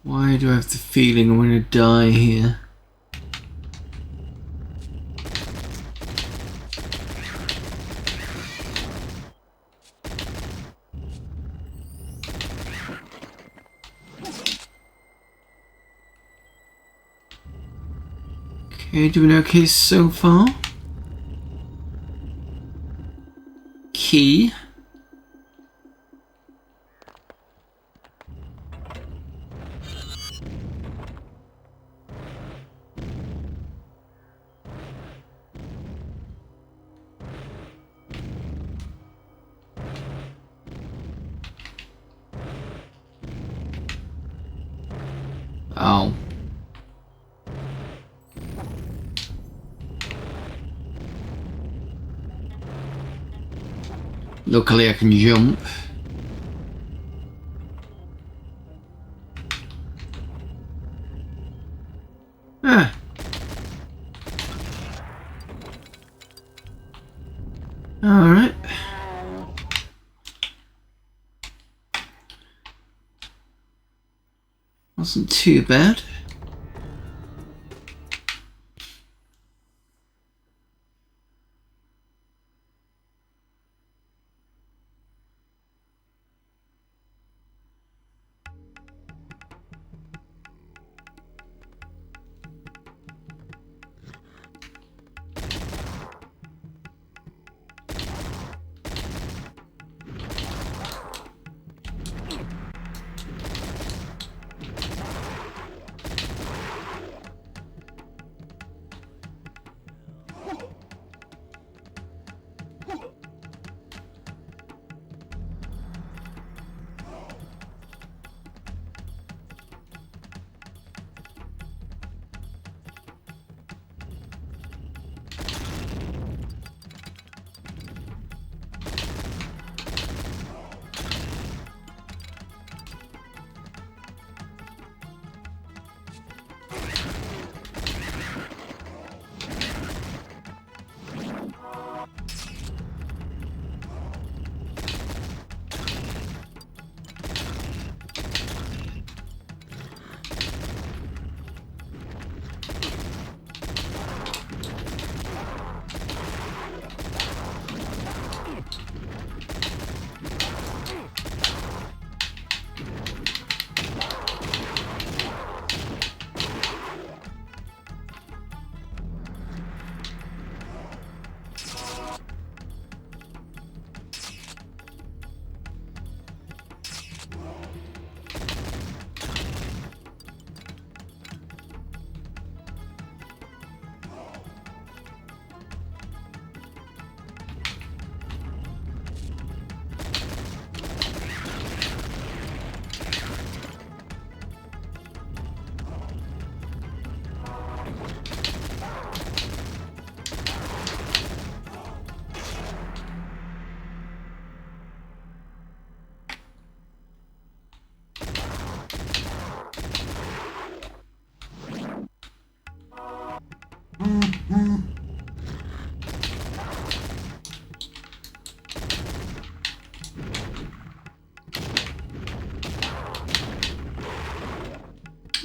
Why do I have the feeling I'm going to die here? Okay, doing okay so far. Key. Oh. Luckily I can jump. Ah. Alright. Wasn't too bad.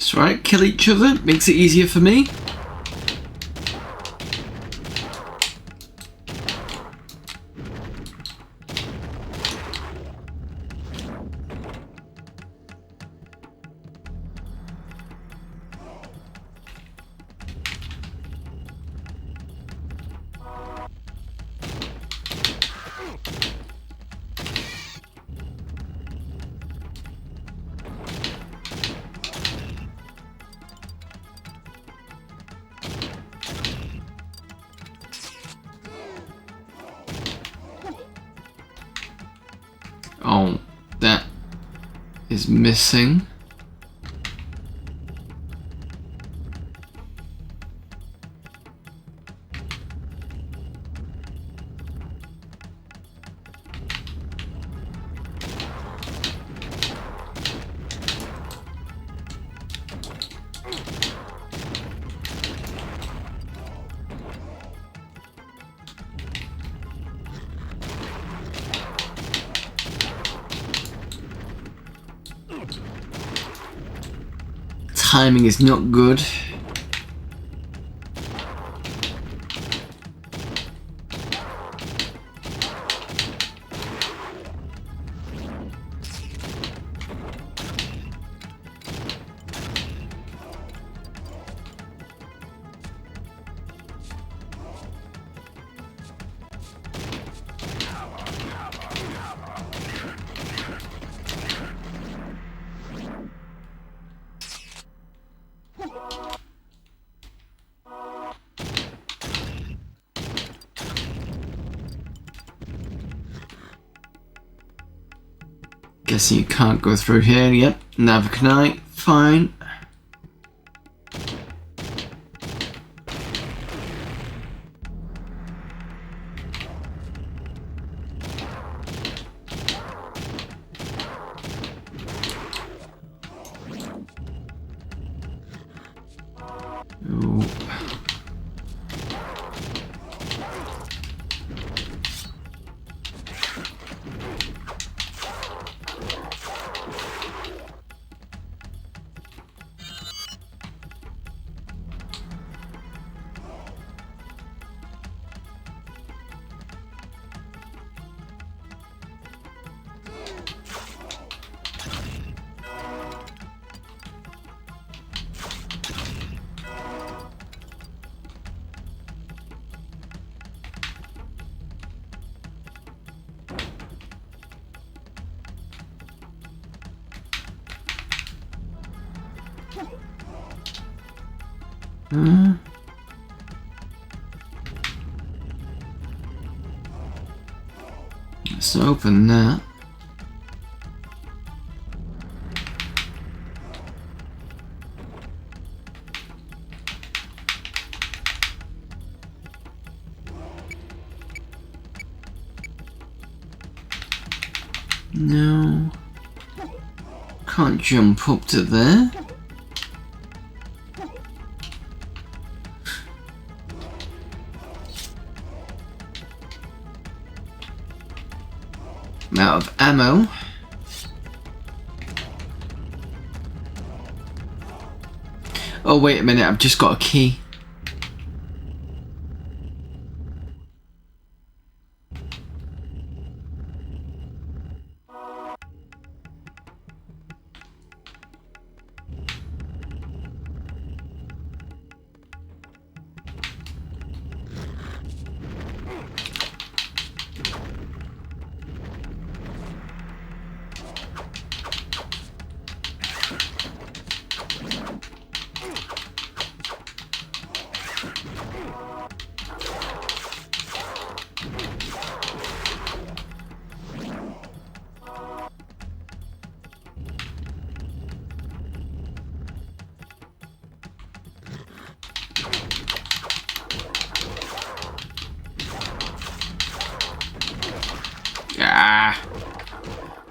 That's right, kill each other, makes it easier for me. Oh, that is missing. timing is not good. Guessing you can't go through here. Yep, Naviconite, fine. Ooh. Let's open that. No. Can't jump up to there. I'm out of ammo. Oh wait a minute, I've just got a key.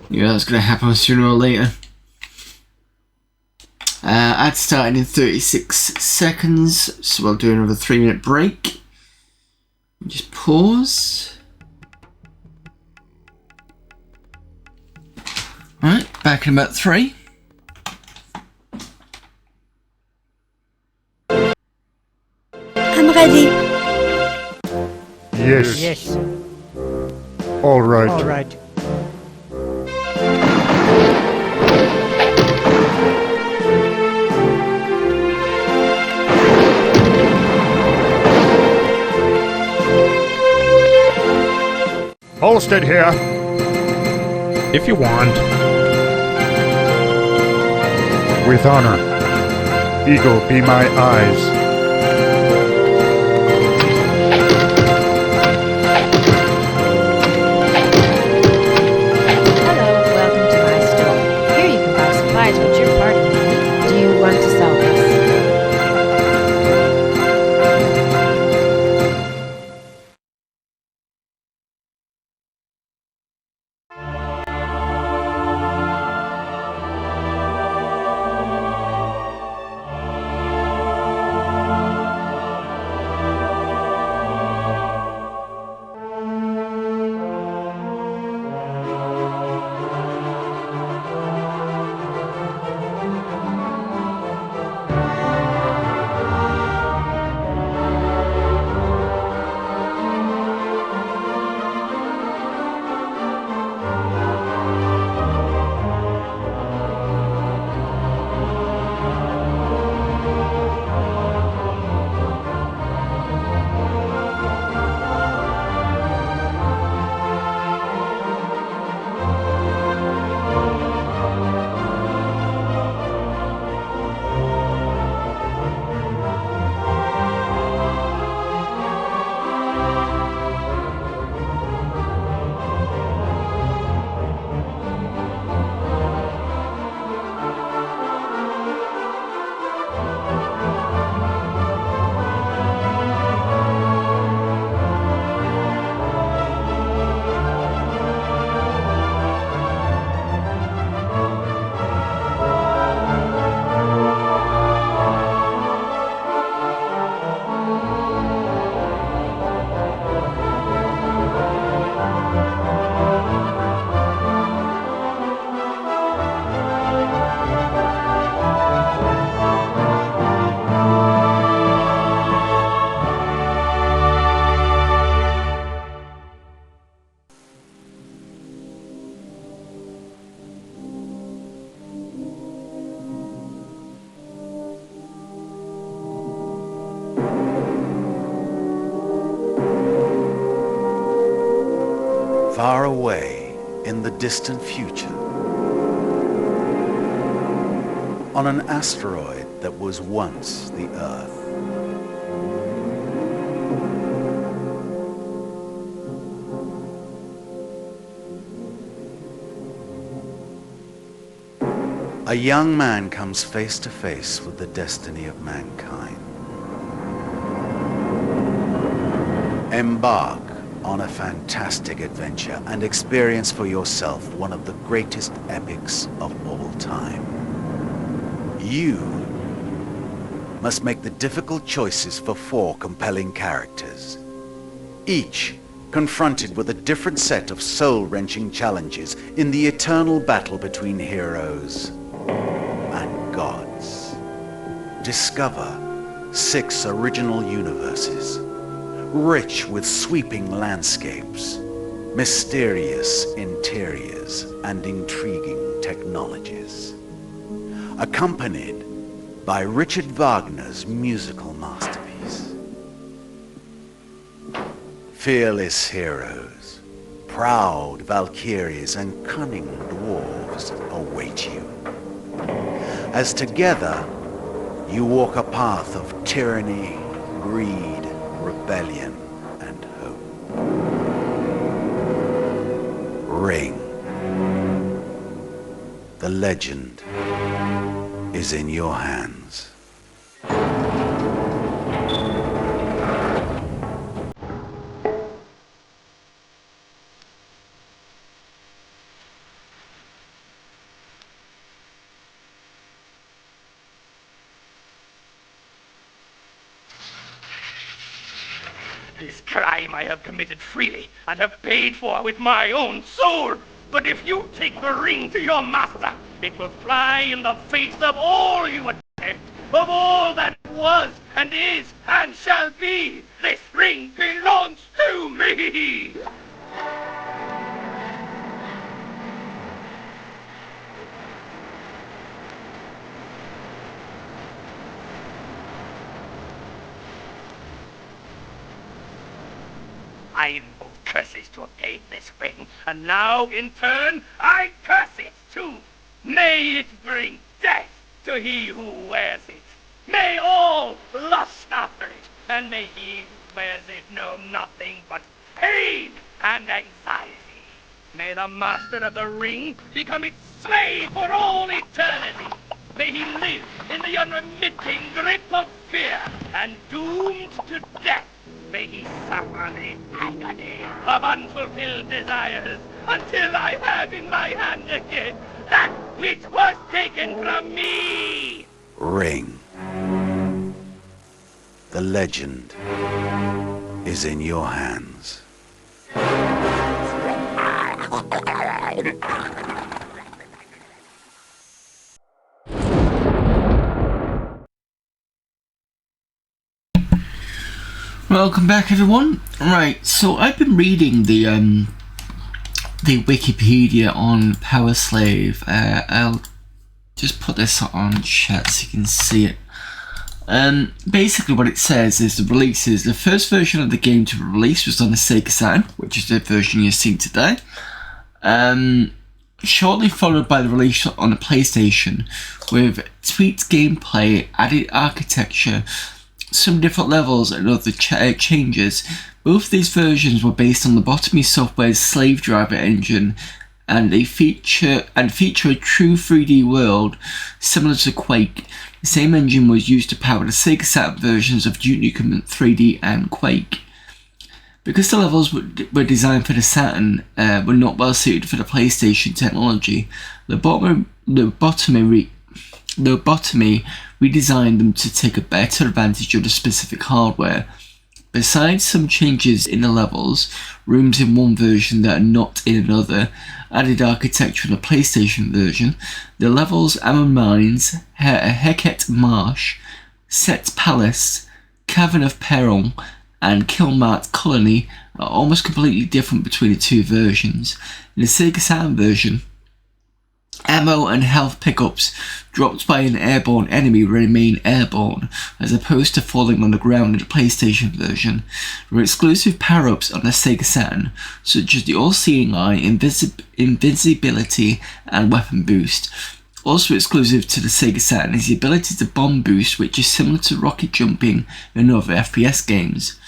Yeah, that's gonna happen sooner or later. Ad started in 36 seconds, so we'll do another 3-minute break. Just pause. Alright, back in about 3. I'm ready. Yes. Yes. All right. All right. Halstead here. If you want. With honor. Eagle, be my eyes. far away in the distant future, on an asteroid that was once the Earth. A young man comes face to face with the destiny of mankind. Embark on a fantastic adventure and experience for yourself one of the greatest epics of all time. You must make the difficult choices for 4 compelling characters, each confronted with a different set of soul-wrenching challenges in the eternal battle between heroes and gods. Discover 6 original universes, rich with sweeping landscapes, mysterious interiors, and intriguing technologies, accompanied by Richard Wagner's musical masterpiece. Fearless heroes, proud valkyries, and cunning dwarves await you, as together you walk a path of tyranny, greed, rebellion, and hope. Ring. The legend is in your hands. This crime I have committed freely and have paid for with my own soul. But if you take the ring to your master, it will fly in the face of all you attempt, of all that was and is and shall be. This ring belongs to me. I invoked curses to obtain this ring, and now, in turn, I curse it too. May it bring death to he who wears it. May all lust after it, and may he who wears it know nothing but pain and anxiety. May the master of the ring become its slave for all eternity. May he live in the unremitting grip of fear, and doomed to death, may he suffer the agony of unfulfilled desires until I have in my hand again that which was taken from me. Ring. The legend is in your hands. Welcome back, everyone. Right, so I've been reading the Wikipedia on Powerslave. I'll just put this on chat so you can see it. Basically what it says is the releases. The first version of the game to be released was on the Sega Saturn, which is the version you're seeing today. Shortly followed by the release on the PlayStation, with tweaked gameplay, added architecture, some different levels, and other changes. Both these versions were based on Lobotomy Software's Slave Driver engine, and they feature a true 3D world similar to Quake. The same engine was used to power the Sega Saturn versions of Duke Nukem 3D and Quake. Because the levels were designed for the Saturn, were not well suited for the PlayStation technology, Lobotomy redesigned them to take a better advantage of the specific hardware. Besides some changes in the levels, rooms in one version that are not in another, added architecture in the PlayStation version, the levels Amon Mines, Heket Marsh, Set Palace, Cavern of Peril, and Kilmart Colony are almost completely different between the two versions. In the Sega Saturn version, Ammo and health pickups dropped by an airborne enemy remain airborne, as opposed to falling on the ground in the PlayStation version. There are exclusive power-ups on the Sega Saturn, such as the all-seeing eye, invincibility, and weapon boost. Also exclusive to the Sega Saturn is the ability to bomb boost, which is similar to rocket jumping in other FPS games.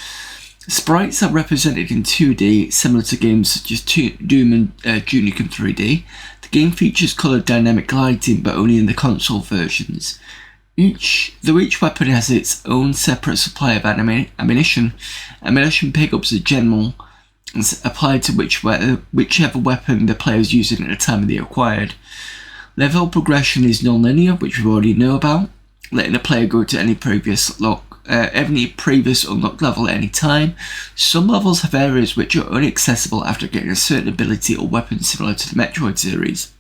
Sprites are represented in 2D, similar to games such as Doom and Duke Nukem 3D. The game features coloured dynamic lighting, but only in the console versions. Though each weapon has its own separate supply of ammunition pickups are general and applied to whichever weapon the player is using at the time of the acquired. Level progression is non-linear, which we already know about, letting the player go to any previous unlocked level at any time. Some levels have areas which are only accessible after getting a certain ability or weapon similar to the Metroid series.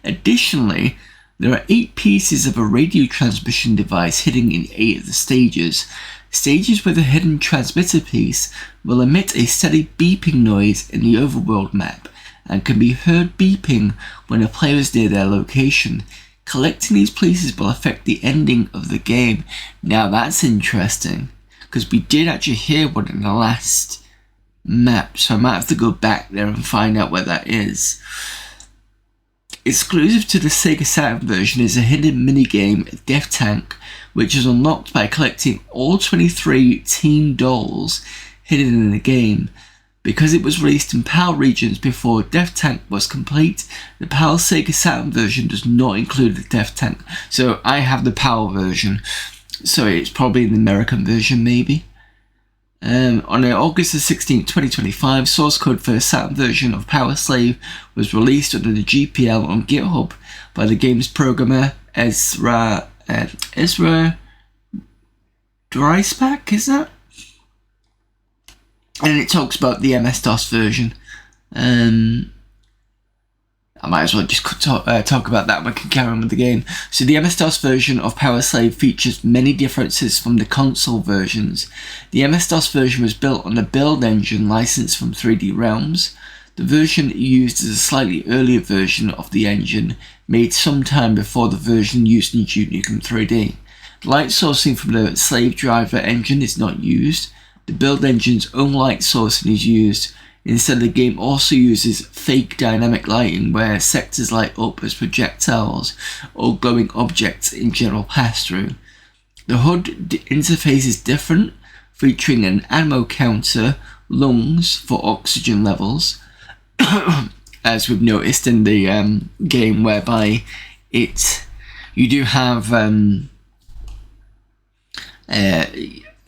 Additionally, there are 8 pieces of a radio transmission device hidden in 8 of the stages. Stages with a hidden transmitter piece will emit a steady beeping noise in the overworld map and can be heard beeping when a player is near their location. Collecting these pieces will affect the ending of the game. Now that's interesting, because we did actually hear one in the last map, so I might have to go back there and find out where that is. Exclusive to the Sega Saturn version is a hidden minigame, Death Tank, which is unlocked by collecting all 23 team dolls hidden in the game. Because it was released in PAL regions before Death Tank was complete, the PAL Sega Saturn version does not include the Death Tank. So I have the PAL version, so it's probably the American version maybe. On August 16, 2025, source code for the Saturn version of Powerslave was released under the GPL on GitHub by the game's programmer Ezra Dreisbach, is that? And it talks about the MS-DOS version. I might as well just talk about that and we can carry on with the game. So the MS-DOS version of Powerslave features many differences from the console versions. The MS-DOS version was built on the build engine licensed from 3D Realms. The version used is a slightly earlier version of the engine, made sometime before the version used in Duke Nukem 3D. Light sourcing from the Slave Driver engine is not used. The build engine's own light sourcing is used. Instead, the game also uses fake dynamic lighting where sectors light up as projectiles or glowing objects in general pass-through. The HUD interface is different, featuring an ammo counter, lungs for oxygen levels, as we've noticed in the game, whereby you do have an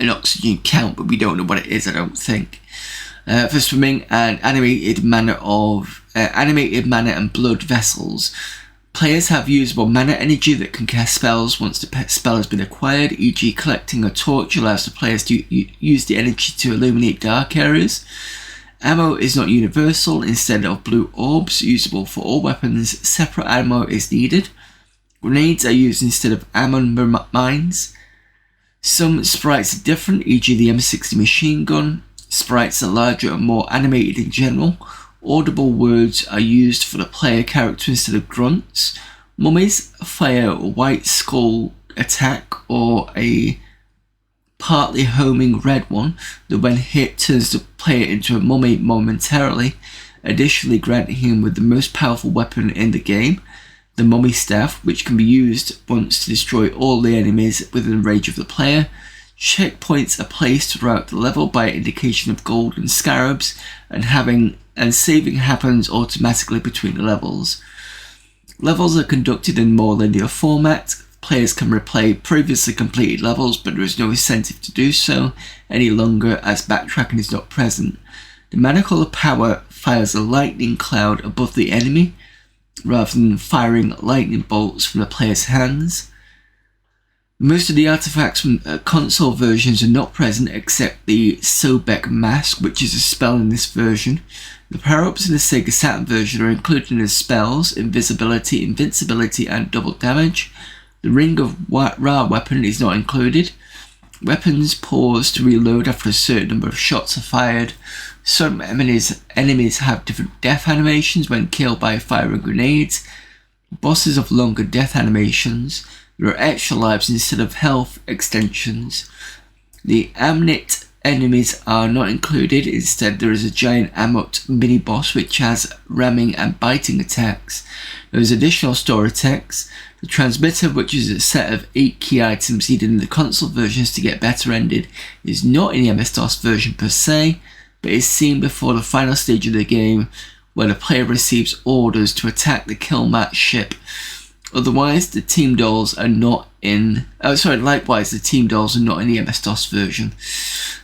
oxygen count, but we don't know what it is, I don't think. For swimming, an animated mana and blood vessels. Players have usable mana energy that can cast spells once the spell has been acquired, e.g. collecting a torch allows the players to use the energy to illuminate dark areas. Ammo is not universal. Instead of blue orbs usable for all weapons, separate ammo is needed. Grenades are used instead of ammo mines. Some sprites are different, e.g. the M60 machine gun. Sprites are larger and more animated in general. Audible words are used for the player character instead of grunts. Mummies fire a white skull attack or a partly homing red one that when hit turns the player into a mummy momentarily, additionally granting him with the most powerful weapon in the game, the mummy staff, which can be used once to destroy all the enemies within range of the player. Checkpoints are placed throughout the level by indication of golden scarabs, and saving happens automatically between the levels. Levels are conducted in more linear format. Players can replay previously completed levels, but there is no incentive to do so any longer as backtracking is not present. The Maniacal of Power fires a lightning cloud above the enemy, rather than firing lightning bolts from the player's hands. Most of the artifacts from console versions are not present except the Sobek Mask, which is a spell in this version. The power-ups in the Sega Saturn version are included as spells, invisibility, invincibility, and double damage. The Ring of Ra weapon is not included. Weapons pause to reload after a certain number of shots are fired. Some enemies have different death animations when killed by firing grenades. Bosses have longer death animations. There are extra lives instead of health extensions. The Amnit enemies are not included. Instead, there is a giant Amut mini-boss which has ramming and biting attacks. There is additional store attacks. The transmitter, which is a set of 8 key items needed in the console versions to get better ended, is not in the MS-DOS version per se, but is seen before the final stage of the game where the player receives orders to attack the kill match ship. Otherwise, the team dolls are not in... likewise, the team dolls are not in the MS-DOS version.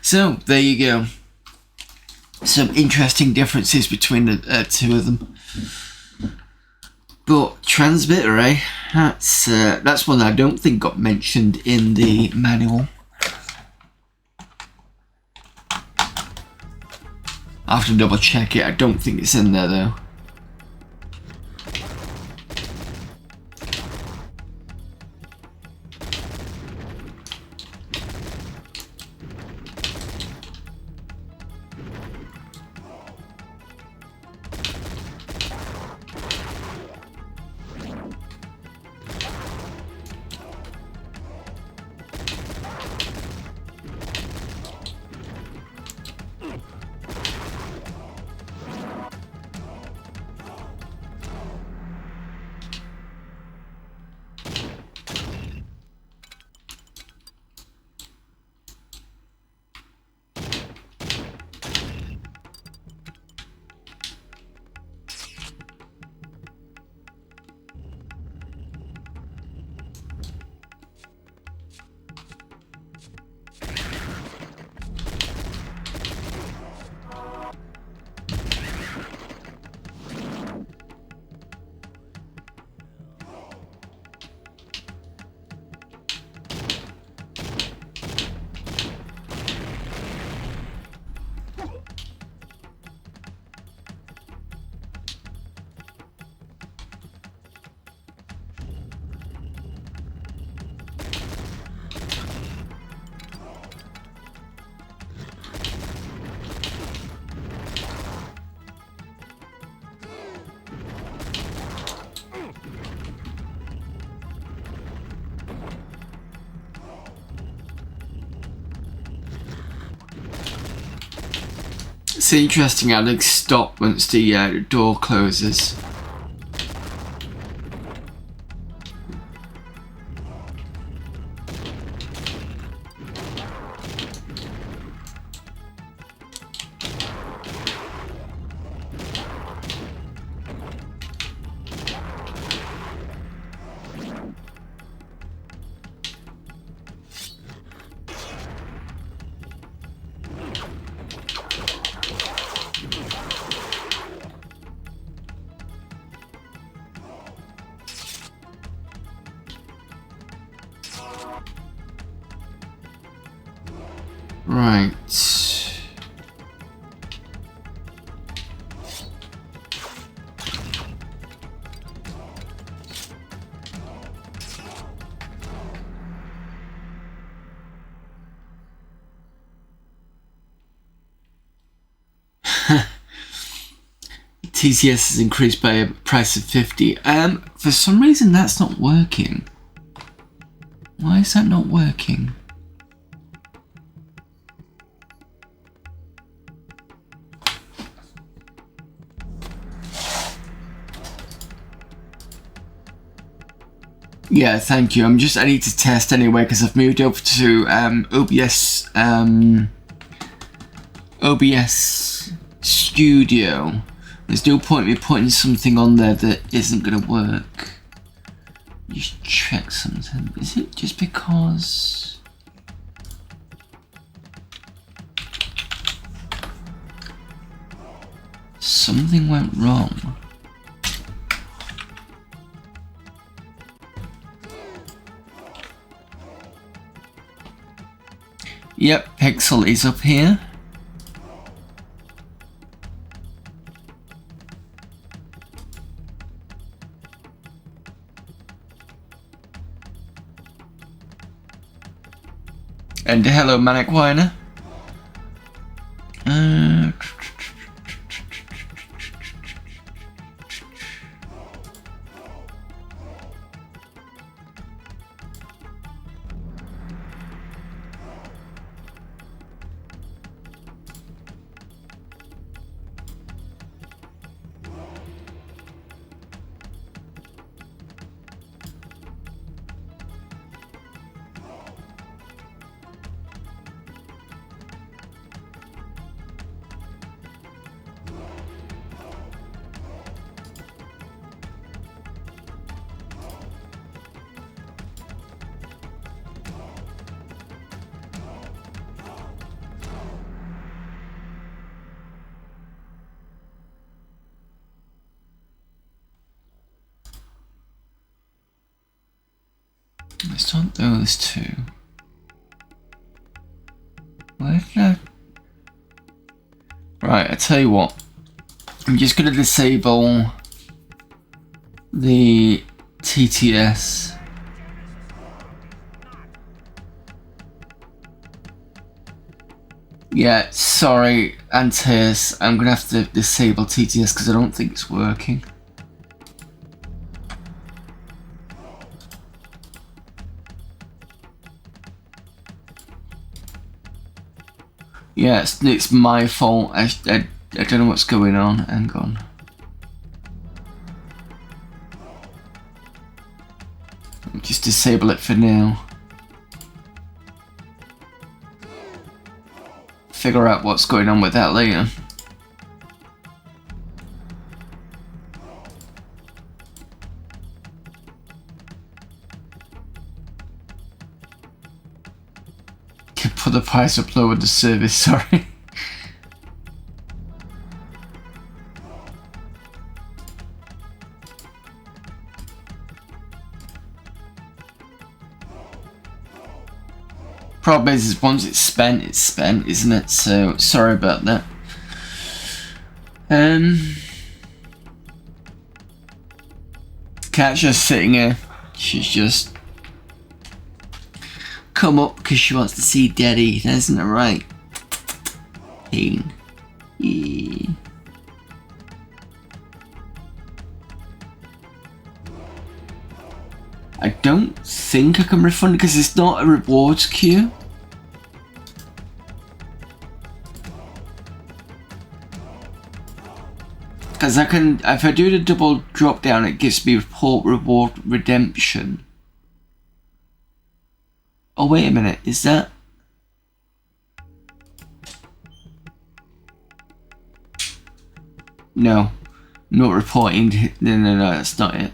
So, there you go. Some interesting differences between the two of them. But, transmitter, eh? That's one that I don't think got mentioned in the manual. I'll have to double check it. I don't think it's in there though. It's interesting how they stop once the door closes. Right. TCS has increased by a price of 50. For some reason that's not working. Why is that not working? Yeah, thank you. I need to test anyway because I've moved over to OBS Studio. There's no point in me putting something on there that isn't going to work. Just check something. Is it just because... something went wrong? Yep, Pixel is up here. And hello, Manic Whiner. It's not those two. Where did I... Right, I tell you what. I'm just going to disable the TTS. Yeah, sorry, Antaeus. I'm going to have to disable TTS because I don't think it's working. Yeah, it's my fault. I don't know what's going on. Hang on. Just disable it for now. Figure out what's going on with that later. Put the price up lower the service, sorry. Problem is once it's spent, isn't it? So sorry about that. Cat's just sitting here. She's just come up because she wants to see Daddy. Isn't it right? Pain. Yeah. I don't think I can refund it because it's not a rewards queue. Because I can, if I do the double drop down, it gives me report reward redemption. Oh wait a minute, is that? No, not reporting. No, that's not it.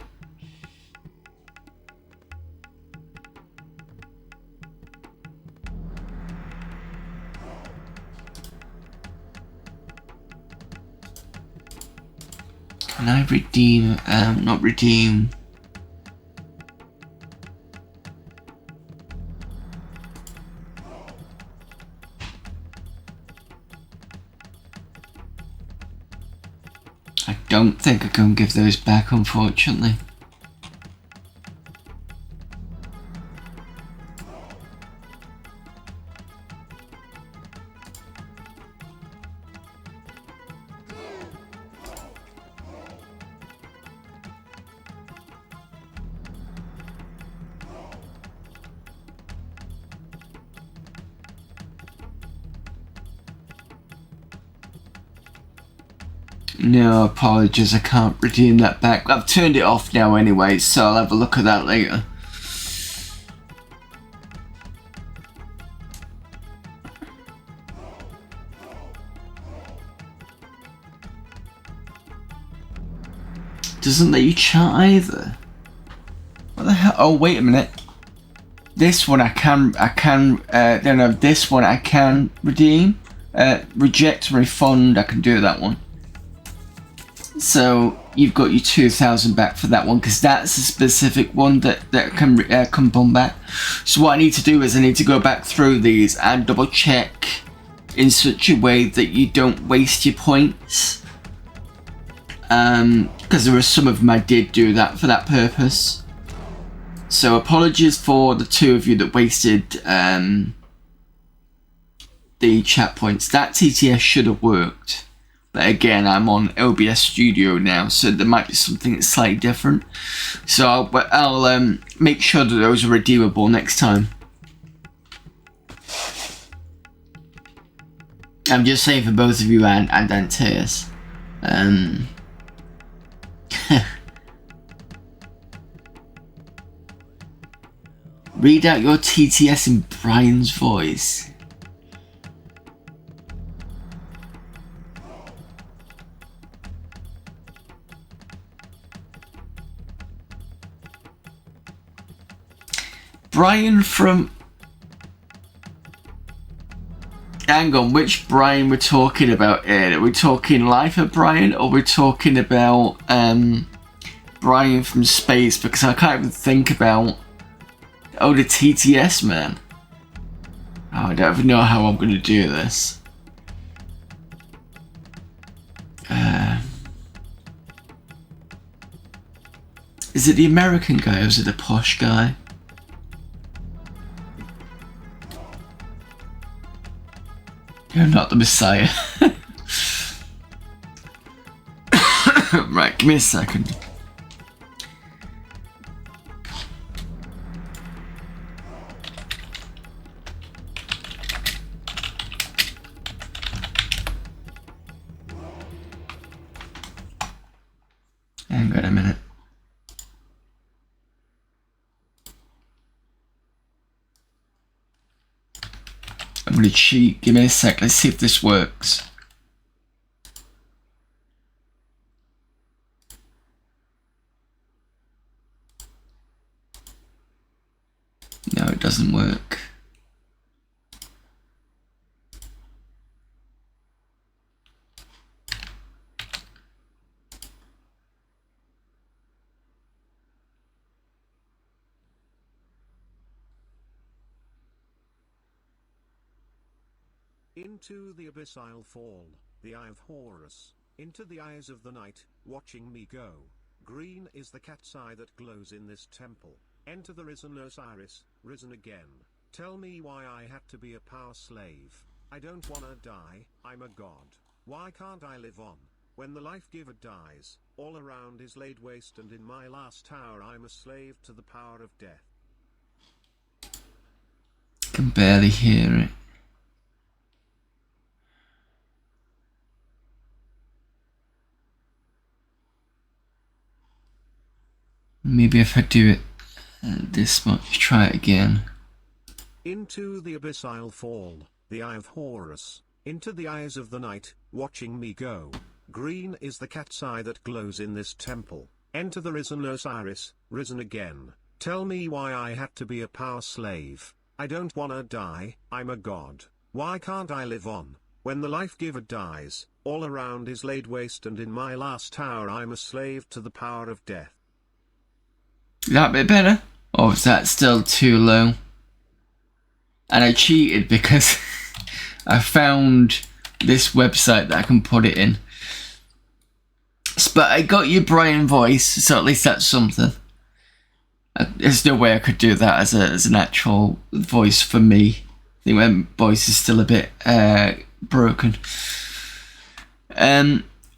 Can I redeem? Not redeem. I don't think I can give those back, unfortunately. No, apologies, I can't redeem that back. I've turned it off now anyway, so I'll have a look at that later. Doesn't let you chat either. What the hell? Oh, wait a minute. This one I can no, this one I can redeem. Reject and refund, I can do that one. So you've got your 2,000 back for that one because that's a specific one that can come back. So what I need to do is I need to go back through these and double check in such a way that you don't waste your points. Because there were some of them I did do that for that purpose. So apologies for the two of you that wasted the chat points. That TTS should have worked. But again, I'm on OBS Studio now, so there might be something that's slightly different. So I'll make sure that those are redeemable next time. I'm just saying for both of you and Antaeus. Read out your TTS in Brian's voice. Brian from... Hang on, which Brian we're talking about here? Are we talking Lifer Brian or we're talking about Brian from space? Because I can't even think about... Oh, the TTS, man. Oh, I don't even know how I'm going to do this. Is it the American guy or is it the posh guy? You're not the Messiah. Right, give me a second. Hang on a minute. I'm gonna cheat. Give me a sec. Let's see if this works. No, it doesn't work. Into the abyss I'll fall, the eye of Horus, into the eyes of the night, watching me go. Green is the cat's eye that glows in this temple. Enter the risen Osiris, risen again. Tell me why I had to be a power slave. I don't wanna die, I'm a god. Why can't I live on? When the life giver dies, all around is laid waste, and in my last hour I'm a slave to the power of death. I can barely hear it. Maybe if I do it this much, try it again. Into the abyss I'll fall, the eye of Horus, into the eyes of the night, watching me go. Green is the cat's eye that glows in this temple. Enter the risen Osiris, risen again. Tell me why I had to be a power slave. I don't wanna die, I'm a god. Why can't I live on? When the life giver dies, all around is laid waste, and in my last hour I'm a slave to the power of death. That bit better? Or is that still too low? And I cheated because I found this website that I can put it in. But I got your Brian voice, so at least that's something. There's no way I could do that as an actual voice for me. I think my voice is still a bit broken.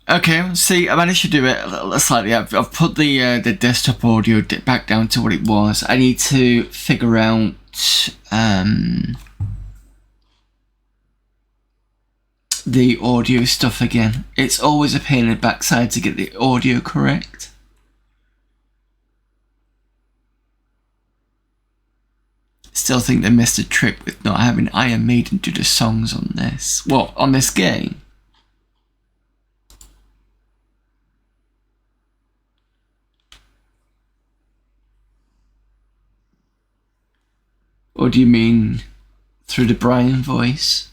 Okay, see, I managed to do it slightly. I've put the desktop audio back down to what it was. I need to figure out the audio stuff again. It's always a pain in the backside to get the audio correct. Still think they missed a trick with not having Iron Maiden do the songs on this. What, on this game? Or do you mean through the Brian voice?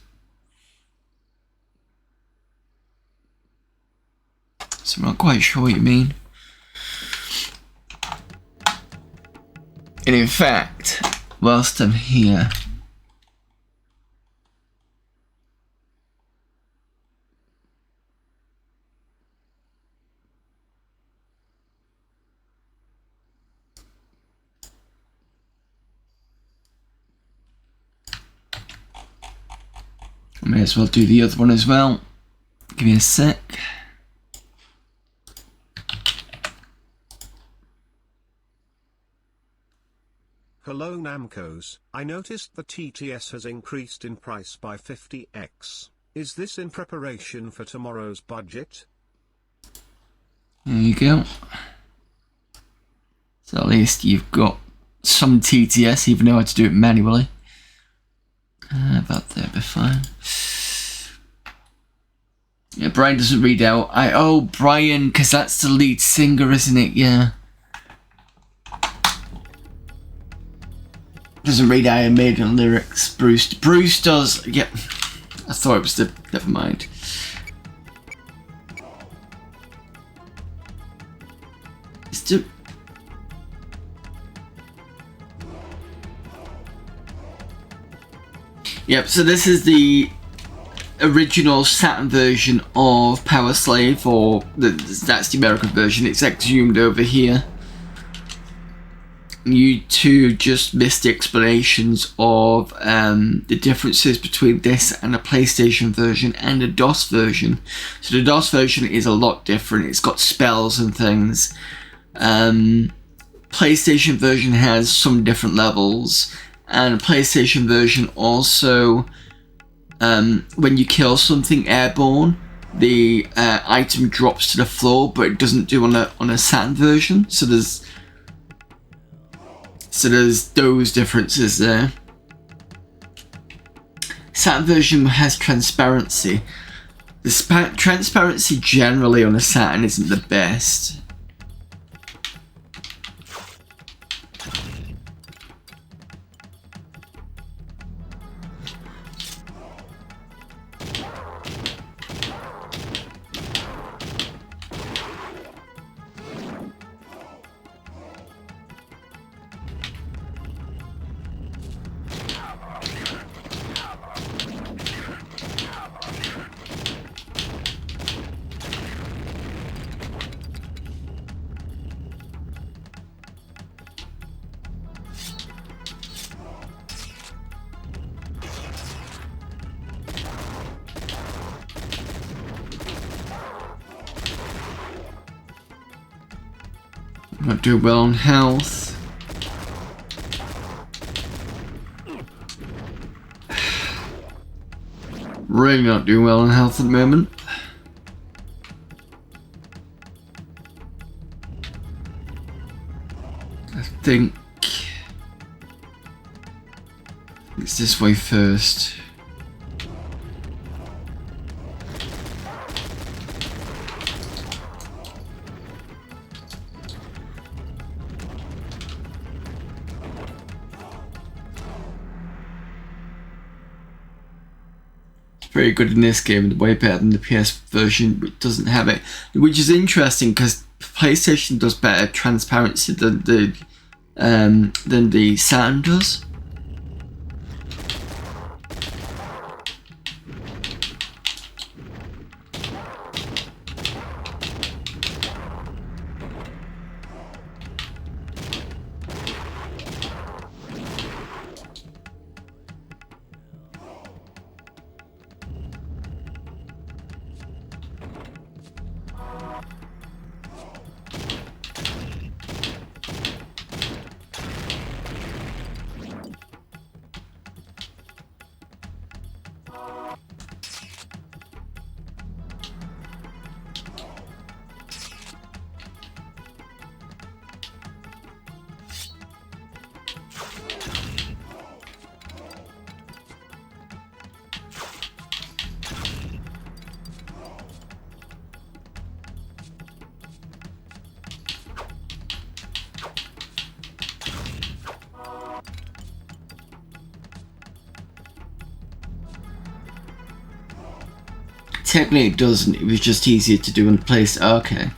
So I'm not quite sure what you mean. And in fact, whilst I'm here, I may as well do the other one as well. Give me a sec. Hello Namcos, I noticed the TTS has increased in price by 50x. Is this in preparation for tomorrow's budget? There you go. So at least you've got some TTS, even though I had to do it manually. About there, be fine. Yeah, Brian doesn't read out. Oh, Brian, because that's the lead singer, isn't it? Yeah. Doesn't read Iron Maiden lyrics. Bruce does. Yeah. I thought it was the. Never mind. Yep, so this is the original Saturn version of Powerslave, or that's the American version. It's Exhumed over here. You two just missed the explanations of the differences between this and the PlayStation version and the DOS version. So the DOS version is a lot different. It's got spells and things. PlayStation version has some different levels, and the PlayStation version also, when you kill something airborne, the item drops to the floor, but it doesn't do on a Saturn version. So there's those differences there. Saturn version has transparency. The transparency generally on a Saturn isn't the best. Not do well on health. Really not doing well on health at the moment. I think it's this way first. Very good in this game, and way better than the PS version, which doesn't have it. Which is interesting because PlayStation does better transparency than the Saturn does. Technically it doesn't, it was just easier to do in place. Okay.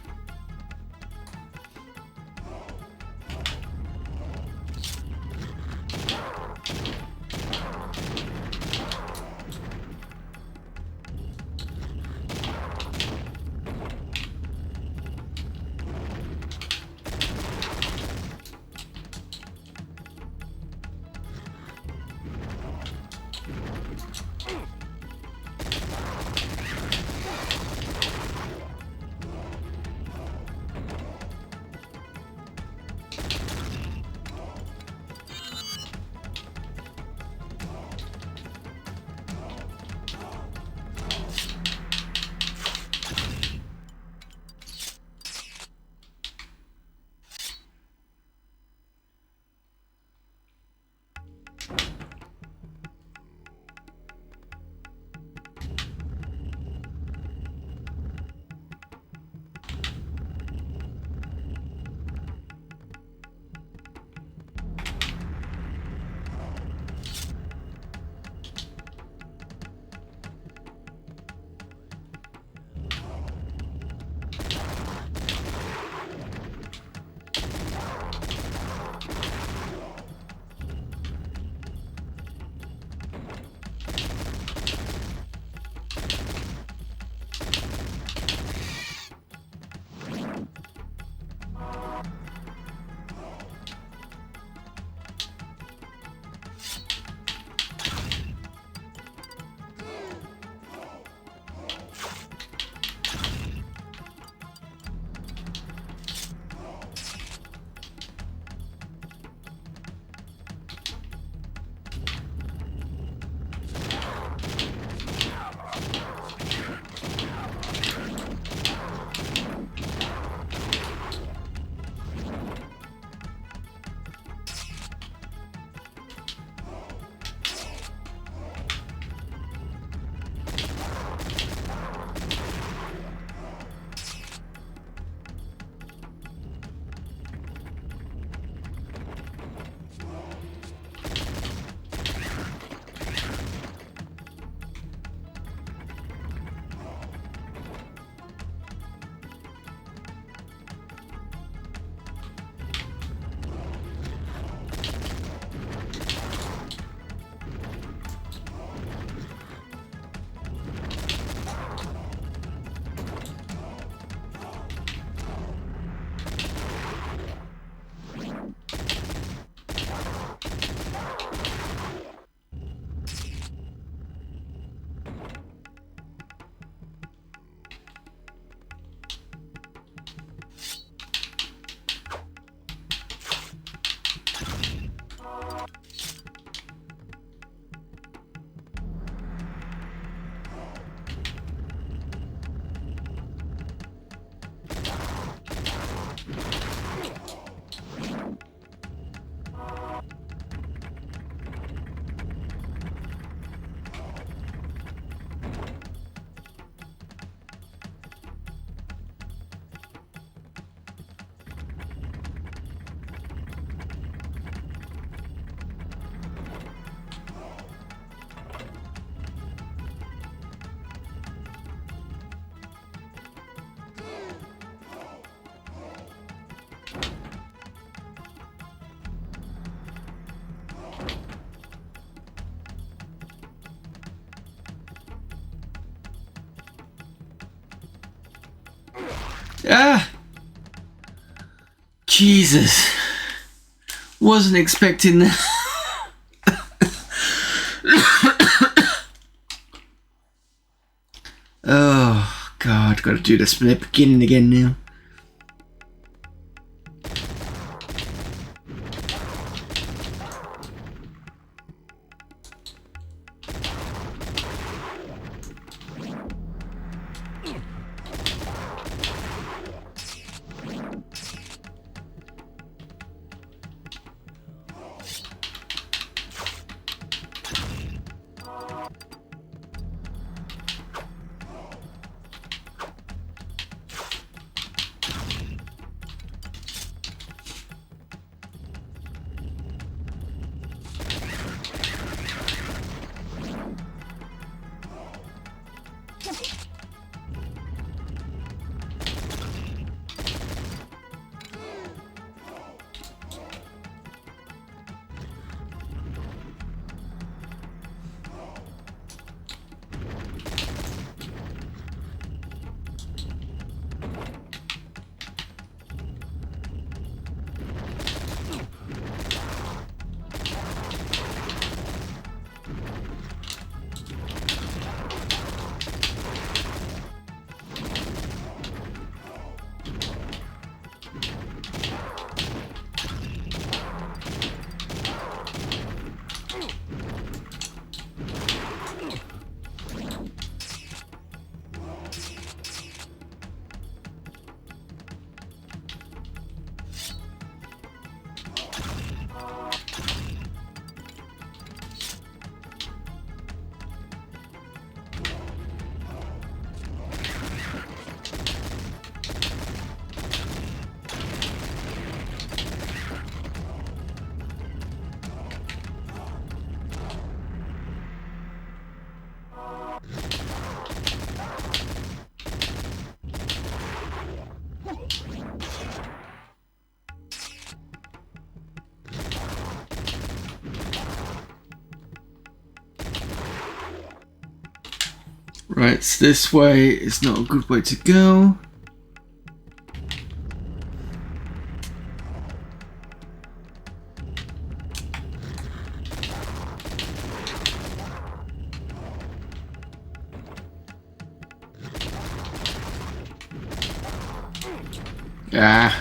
Ah! Jesus. Wasn't expecting that. Oh, God. Gotta do this from the beginning again now. Right, so this way is not a good way to go. Ah.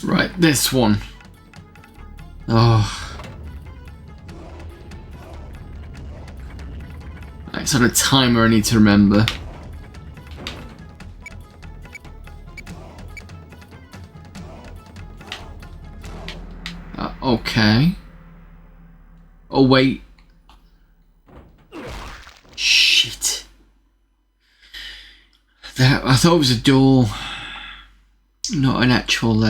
Right, this one. Oh. Right, sort of timer I need to remember. Okay. Oh, wait. Shit. I thought it was a door. Not an actual,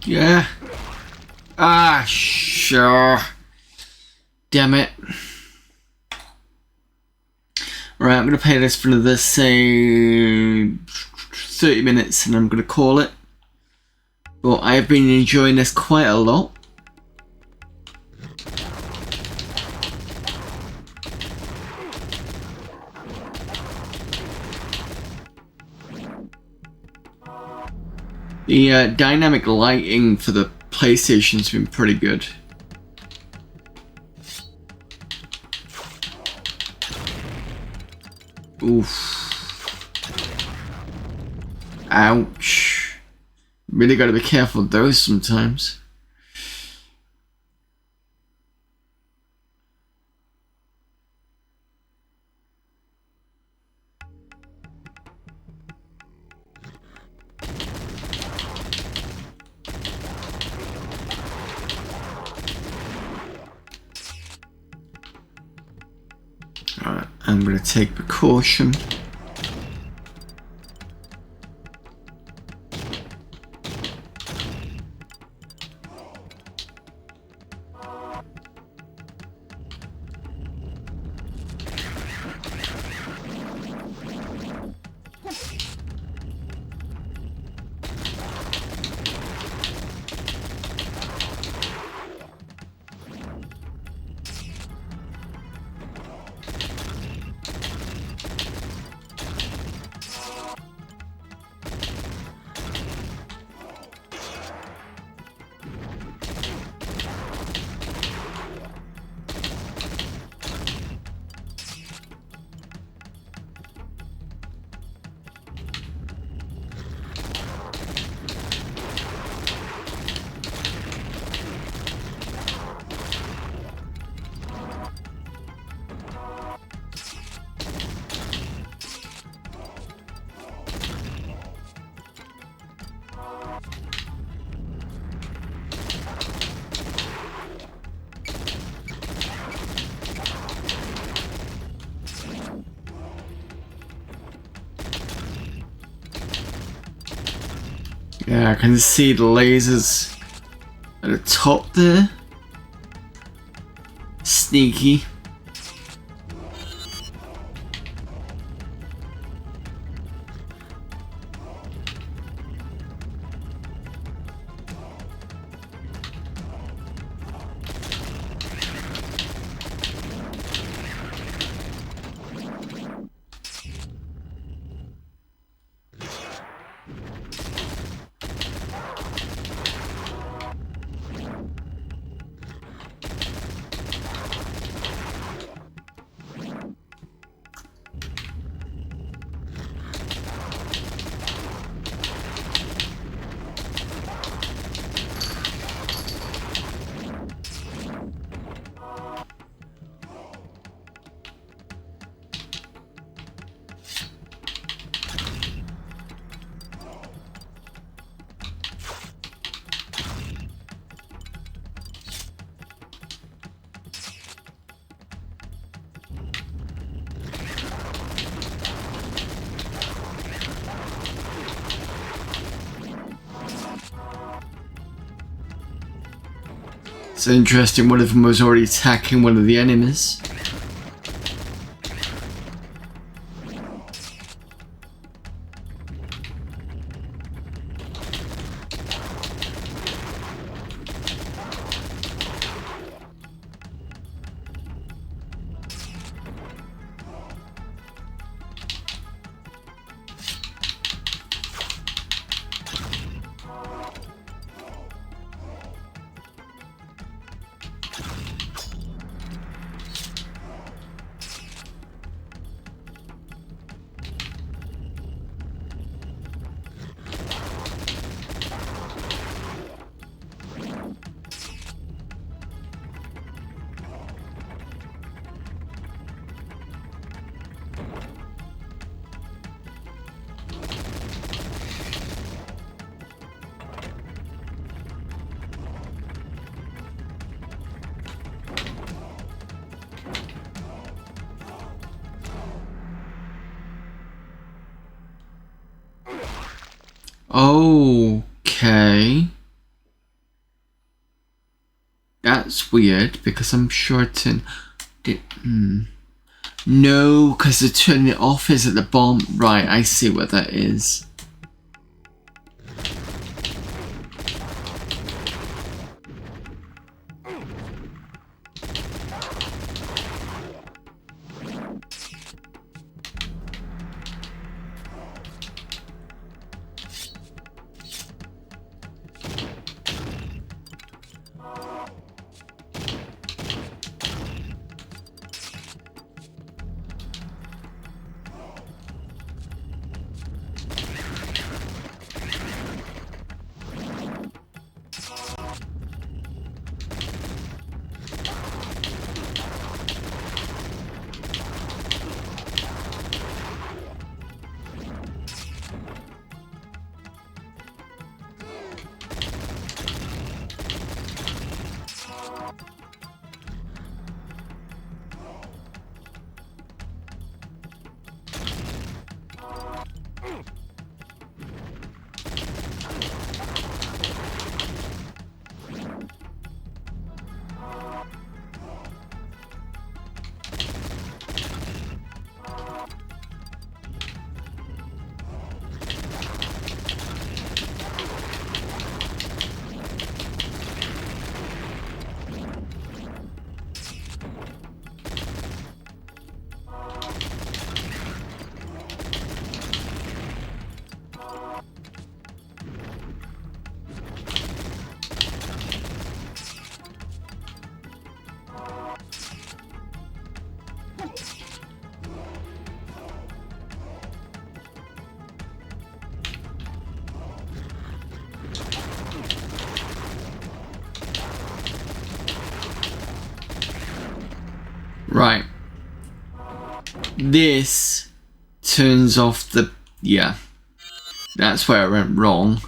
Yeah. Ah, sure. Damn it. Right, I'm going to play this for another, say, 30 minutes and I'm going to call it. But I've been enjoying this quite a lot. The dynamic lighting for the PlayStation's been pretty good. Oof. Ouch. Really gotta be careful with those sometimes. Alright, I'm gonna take precaution. Yeah, I can see the lasers at the top there. Sneaky. It's interesting, one of them was already attacking one of the enemies. Okay. That's weird, because I'm sure No, because the turning it off is at the bottom. Right, I see what that is. Right. This turns off the... yeah. That's where it went wrong.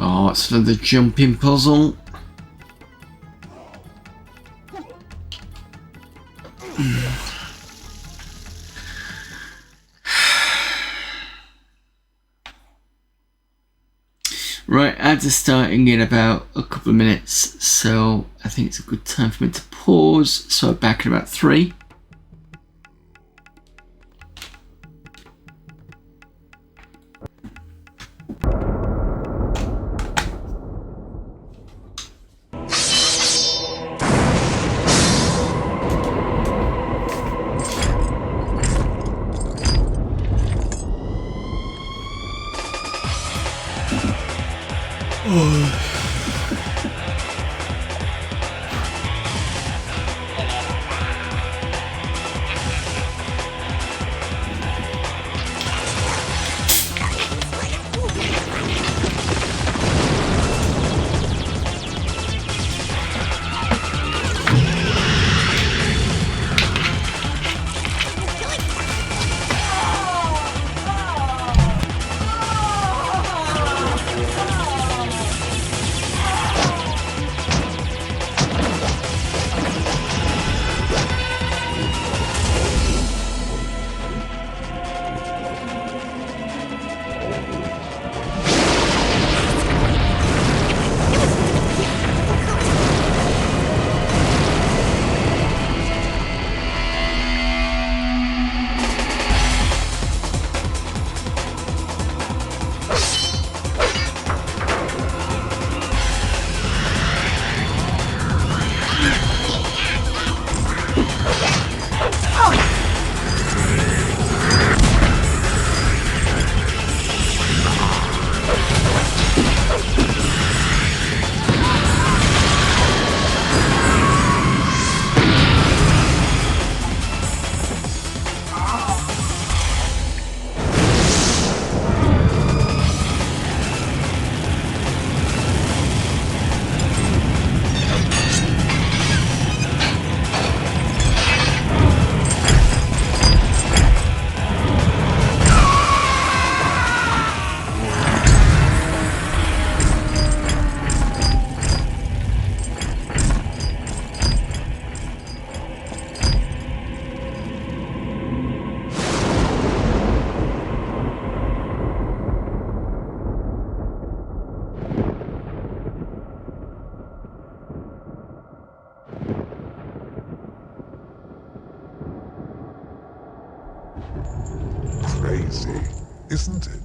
Oh, it's another jumping puzzle. Right, ads are starting in about a couple of minutes, so I think it's a good time for me to pause. So I'm back in about 3. Crazy, isn't it?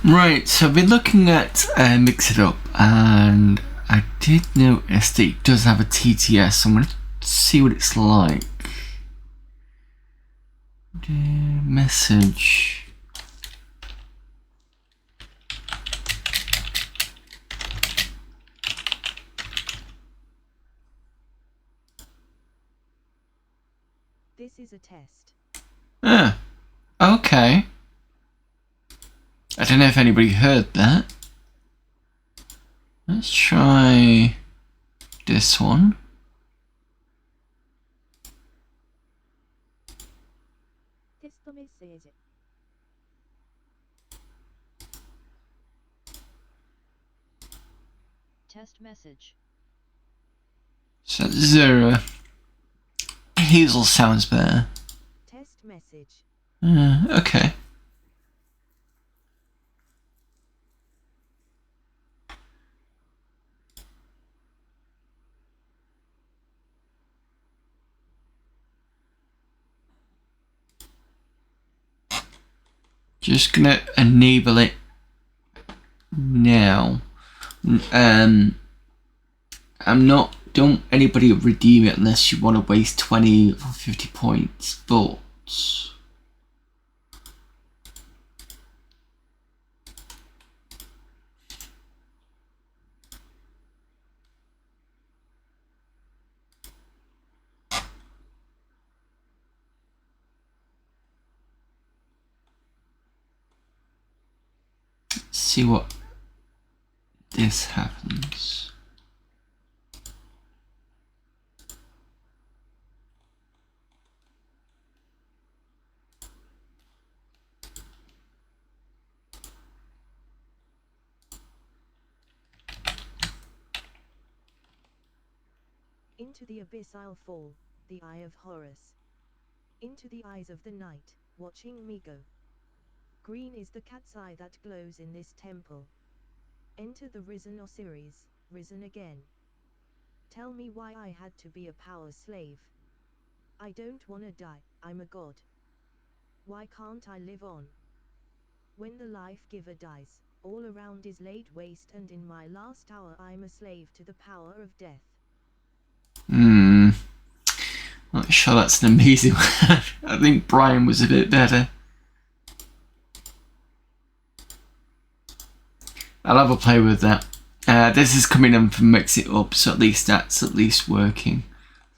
Right, so I've been looking at Mix It Up, and I did notice that it does have a TTS, so I'm going to see what it's like. Message. This is a test. Ah, okay. I don't know if anybody heard that. Let's try this one. Test message. Test message. So 0. Hazel sounds better. Test message. Okay. Just gonna enable it now. Don't anybody redeem it unless you want to waste 20 or 50 points, but let's see what this happens. Into the abyss I'll fall, the eye of Horus. Into the eyes of the night, watching me go. Green is the cat's eye that glows in this temple. Enter the risen Osiris, risen again. Tell me why I had to be a power slave. I don't wanna die, I'm a god. Why can't I live on? When the life giver dies, all around is laid waste, and in my last hour I'm a slave to the power of death. Not sure that's an amazing one. I think Brian was a bit better. I'll have a play with that. This is coming in from Mix It Up, so at least that's at least working.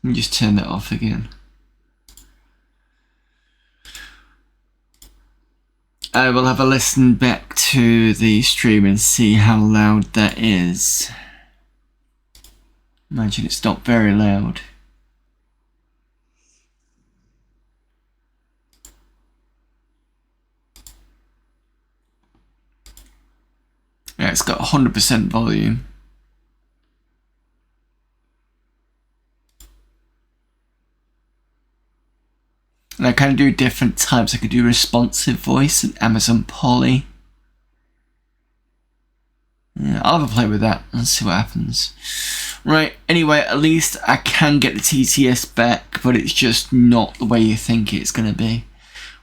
Let me just turn that off again. I will have a listen back to the stream and see how loud that is. Imagine it's not very loud. Yeah, it's got 100% volume. And I can do different types. I could do responsive voice and Amazon Polly. Yeah, I'll have a play with that and see what happens. Right, anyway, at least I can get the TTS back, but it's just not the way you think it's going to be.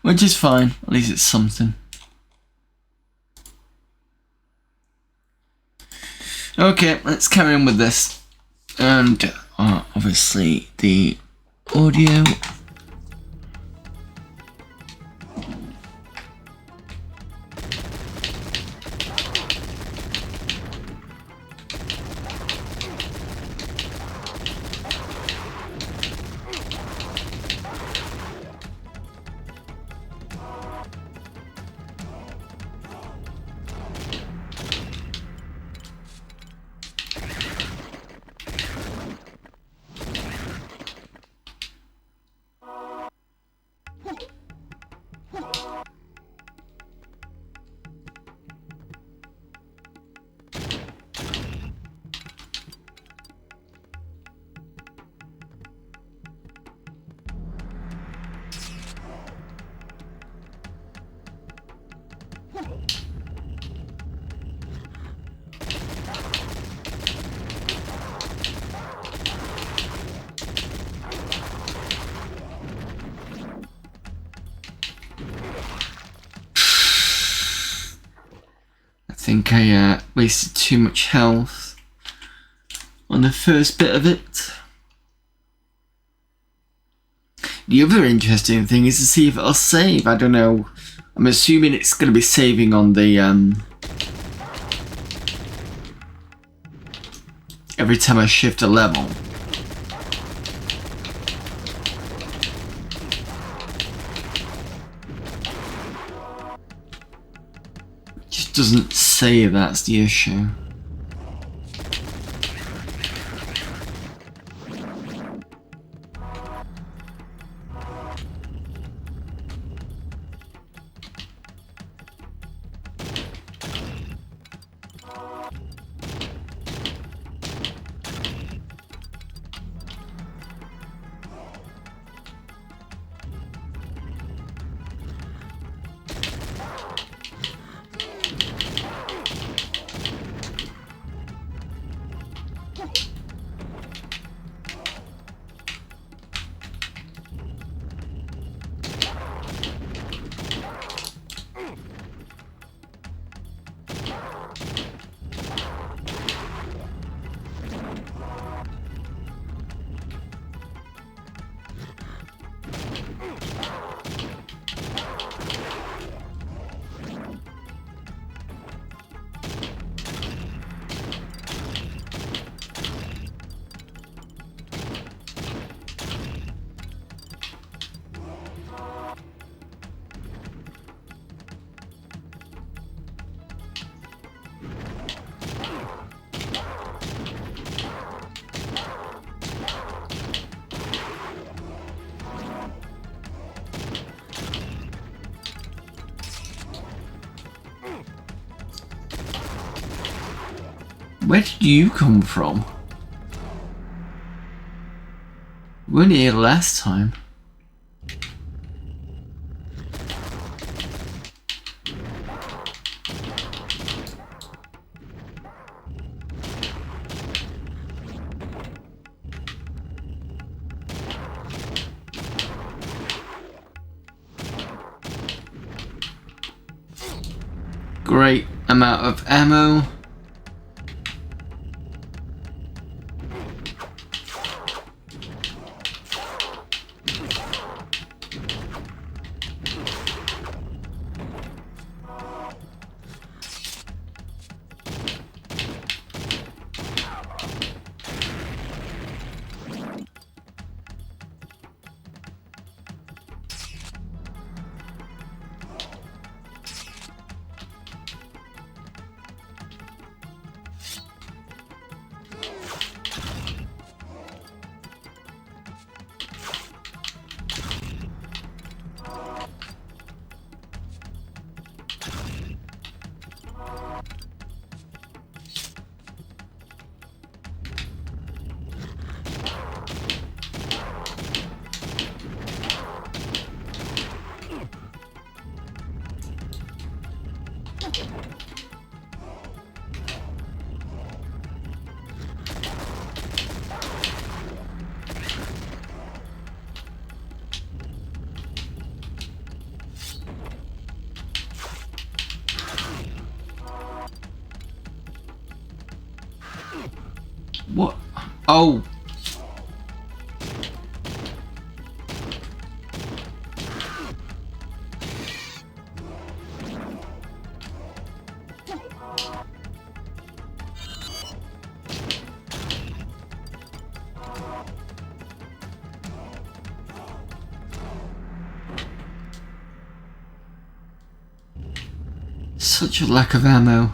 Which is fine, at least it's something. Okay, let's carry on with this. And obviously the audio. think I wasted too much health on the first bit of it. The other interesting thing is to see if it'll save. I don't know. I'm assuming it's going to be saving on the every time I shift a level. It just doesn't say that's the issue. Where did you come from? We weren't here last time. Great amount of ammo. What? Oh. Such a lack of ammo.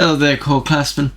Oh, there, Core Classman.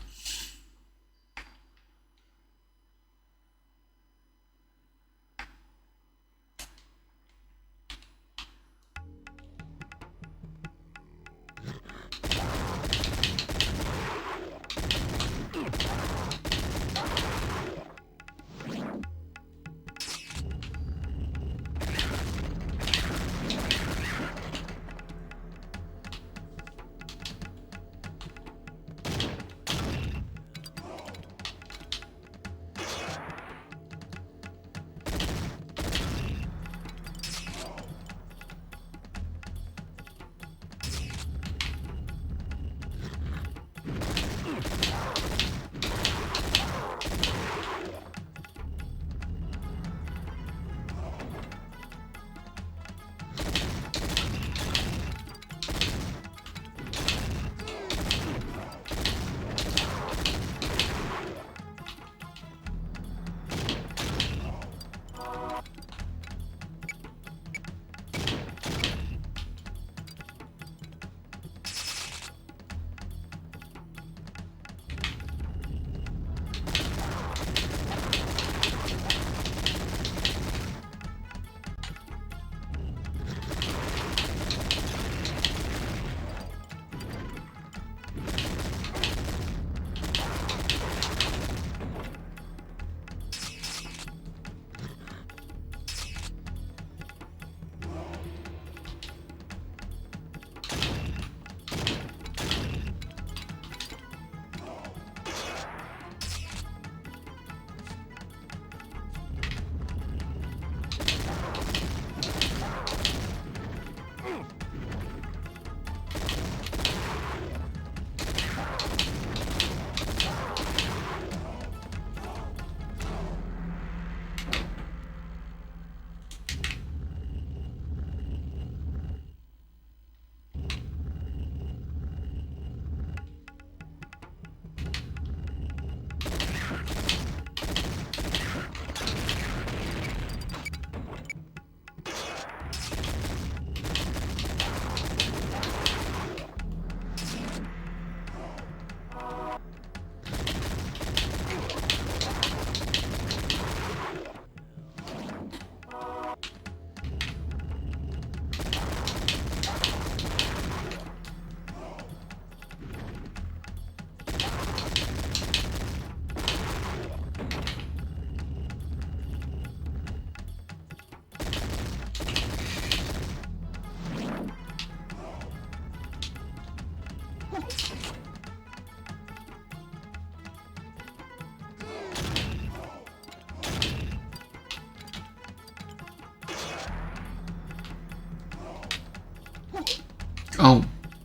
Oh,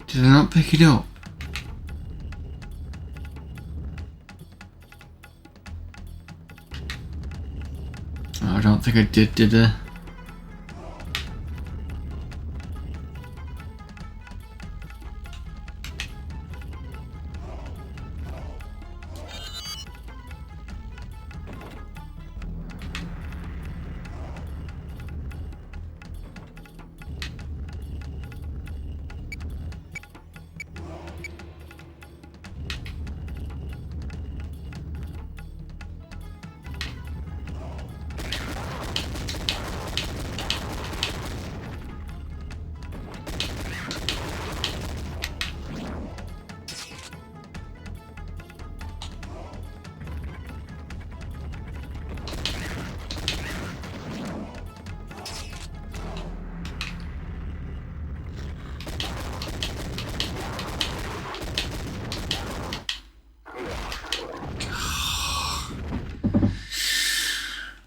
did I not pick it up? Oh, I don't think I did I?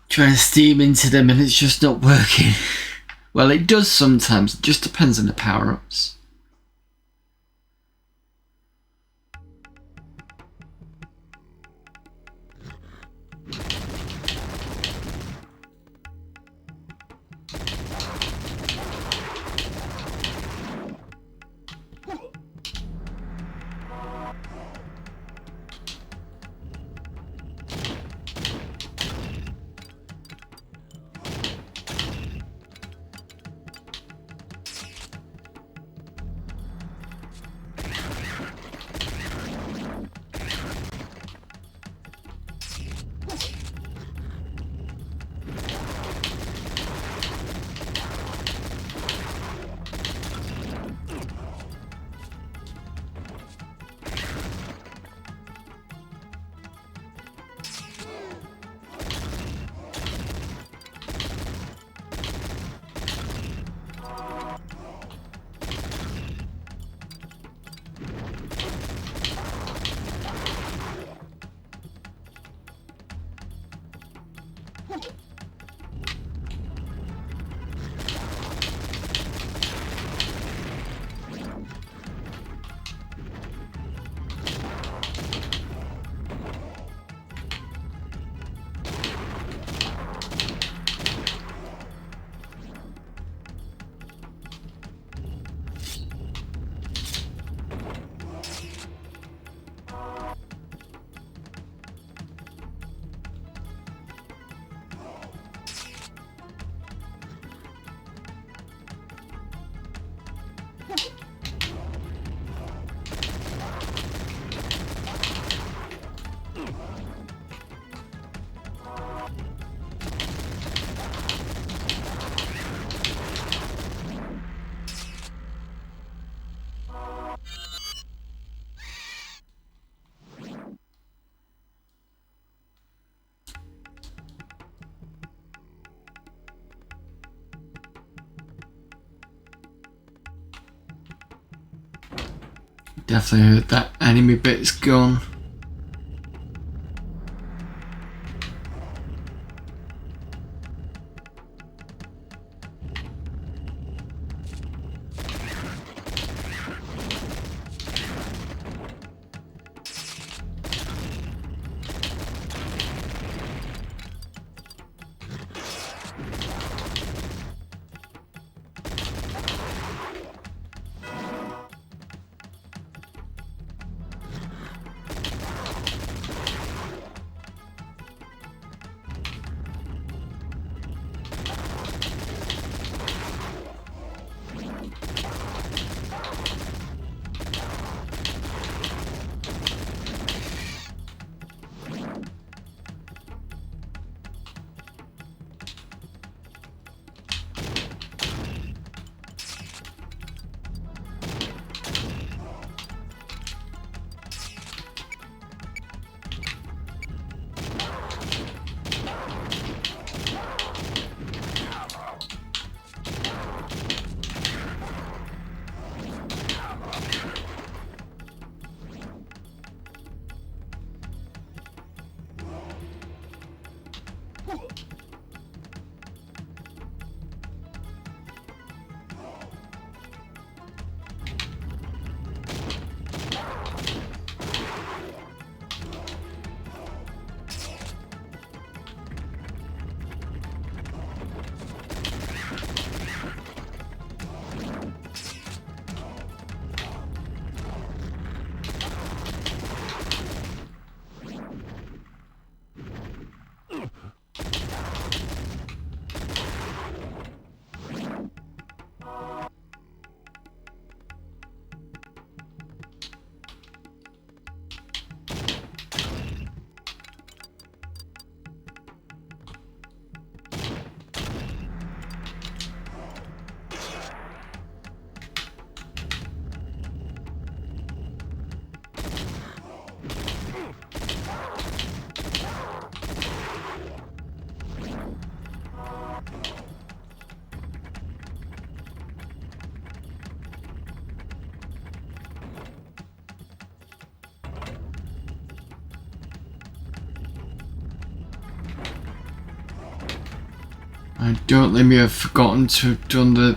Trying to steam into them and it's just not working. Well, it does sometimes. It just depends on the power-ups. Definitely heard that enemy bit's gone. Don't let me have forgotten to have done the...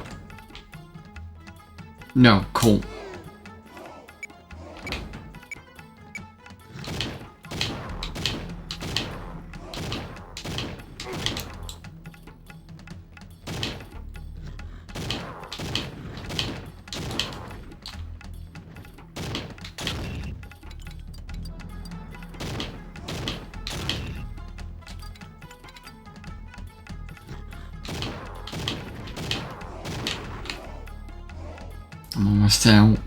No, cool. I'm almost out.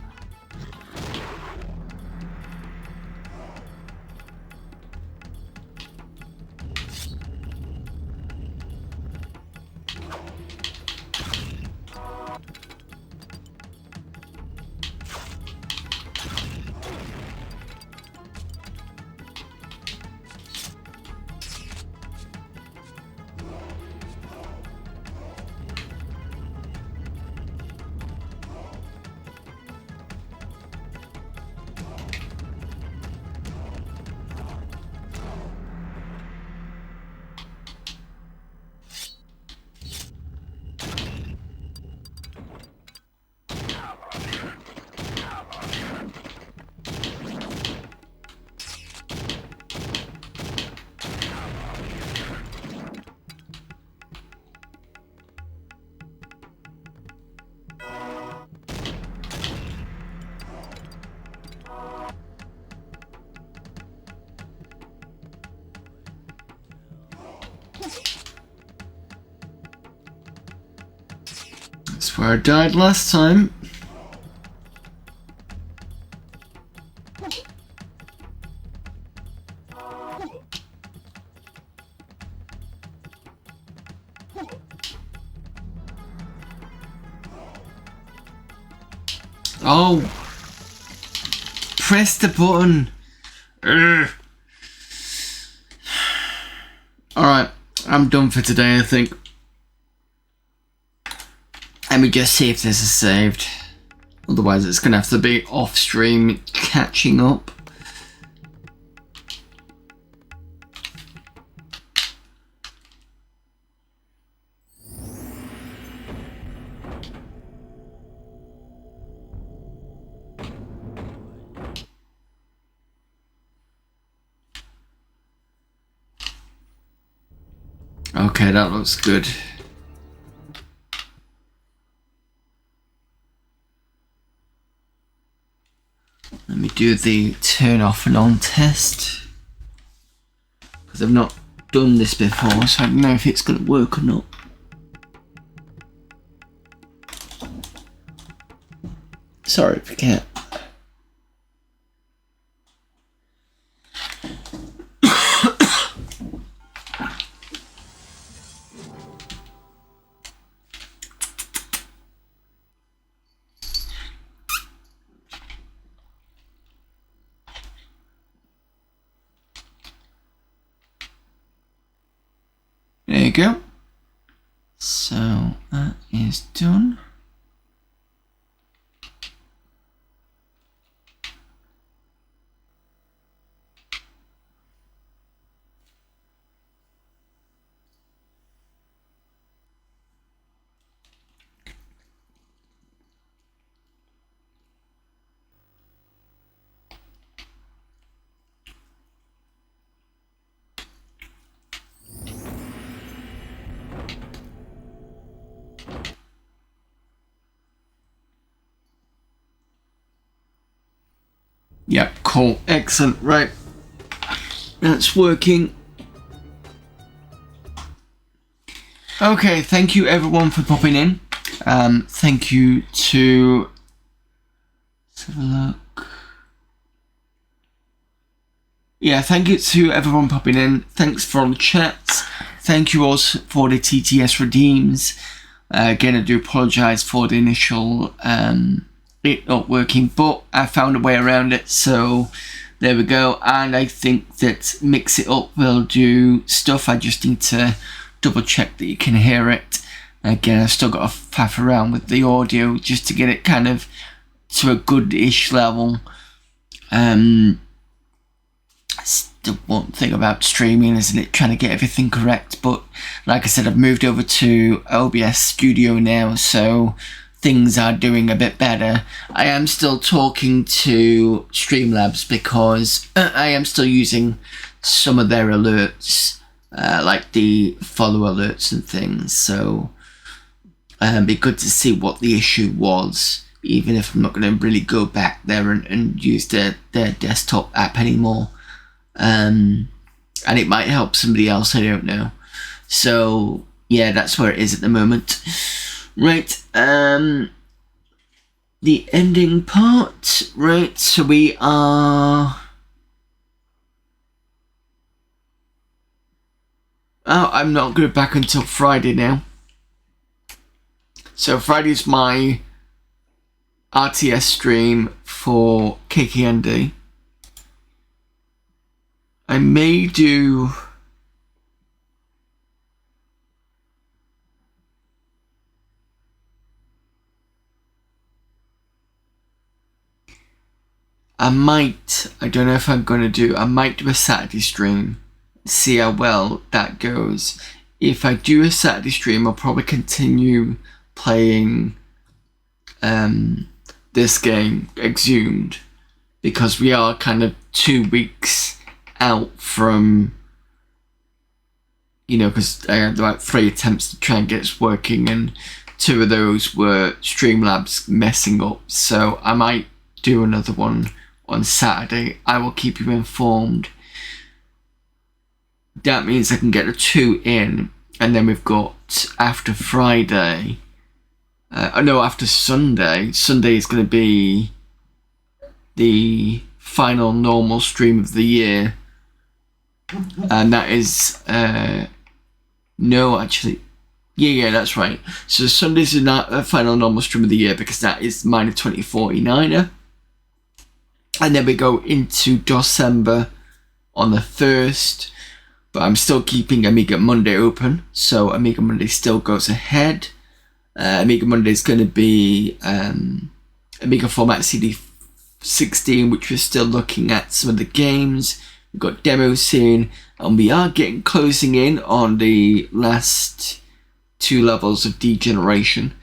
That's where I died last time. Oh! Press the button! Alright, I'm done for today, I think. Let me just see if this is saved. Otherwise it's going to have to be off stream catching up. Okay, that looks good. Let me do the turn off and on test. Because I've not done this before, so I don't know if it's going to work or not. Sorry, forget. There you go. So that is done. Yep, cool, excellent, right. That's working. Okay, thank you everyone for popping in. Thank you to... Let's have a look. Yeah, thank you to everyone popping in. Thanks for all the chats. Thank you also for the TTS redeems. Again, I do apologise for the initial... it not working, but I found a way around it, so there we go. And I think that Mix It Up will do stuff. I just need to double check that you can hear it. Again, I've still got to faff around with the audio just to get it kind of to a good-ish level. The one thing about streaming, isn't it, trying to get everything correct, but like I said, I've moved over to OBS Studio now, so things are doing a bit better. I am still talking to Streamlabs because I am still using some of their alerts, like the follow alerts and things, so it'd be good to see what the issue was, even if I'm not going to really go back there and use their desktop app anymore. And it might help somebody else, I don't know. So yeah, that's where it is at the moment. Right, the ending part, right, so we are... Oh, I'm not going back until Friday now. So Friday's my RTS stream for KKND. I may do... I don't know if I'm going to do, I might do a Saturday stream, see how well that goes. If I do a Saturday stream, I'll probably continue playing this game, Exhumed, because we are kind of 2 weeks out from, you know, because I had about 3 attempts to try and get it working, and 2 of those were Streamlabs messing up, so I might do another one on Saturday. I will keep you informed. That means I can get the 2 in, and then we've got after Friday, after Sunday. Sunday is going to be the final normal stream of the year, and that is no, Yeah, that's right. So Sunday's the final normal stream of the year because that is minor 2049er. And then we go into December on the 1st. But I'm still keeping Amiga Monday open. So Amiga Monday still goes ahead. Amiga Monday is going to be Amiga Format CD16, which we're still looking at some of the games. We've got demos soon. And we are closing in on the last 2 levels of Degeneration.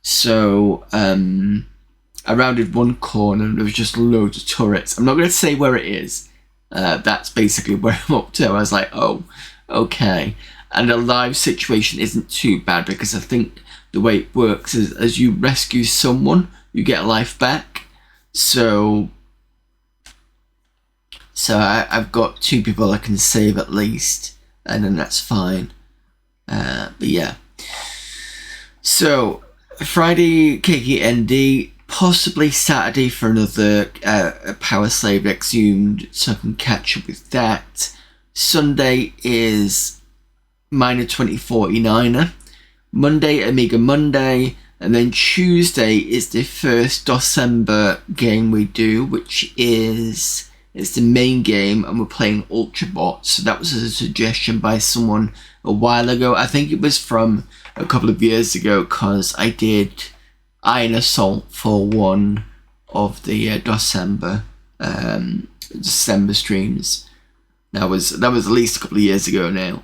So I rounded one corner and there was just loads of turrets. I'm not going to say where it is. That's basically where I'm up to. I was like, oh, okay. And the live situation isn't too bad because I think the way it works is as you rescue someone, you get life back. So I've got 2 people I can save at least, and then that's fine. But yeah. So Friday KKND, possibly Saturday for another Powerslave Exhumed, so I can catch up with that. Sunday is minor 2049er. Monday Amiga Monday, and then Tuesday is the first December game we do, which is the main game, and we're playing Ultrabot. So that was a suggestion by someone a while ago. I think it was from a couple of years ago because I did Iron Assault for one of the December streams. That was at least a couple of years ago now.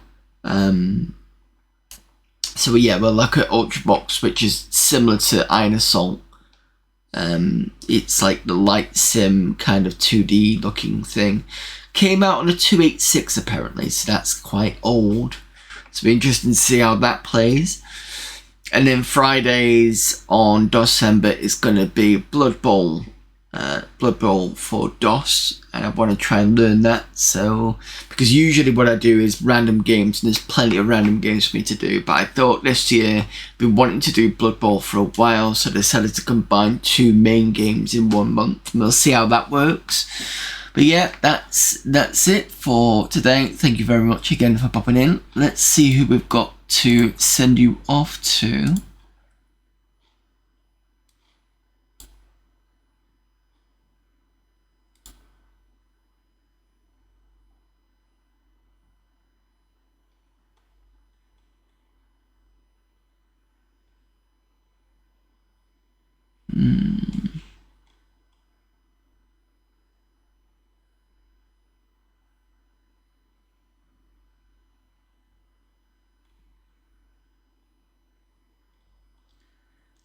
So yeah, we'll look at Ultrabox, which is similar to Iron Assault. It's like the light sim kind of 2D looking thing. Came out on a 286 apparently, so that's quite old. So it'll be interesting to see how that plays. And then Fridays on December is going to be Blood Bowl for DOS, and I want to try and learn that. So because usually what I do is random games, and there's plenty of random games for me to do, but I thought this year I've been wanting to do Blood Bowl for a while, so I decided to combine 2 main games in 1 month, and we'll see how that works. But yeah, that's it for today. Thank you very much again for popping in. Let's see who we've got to send you off to.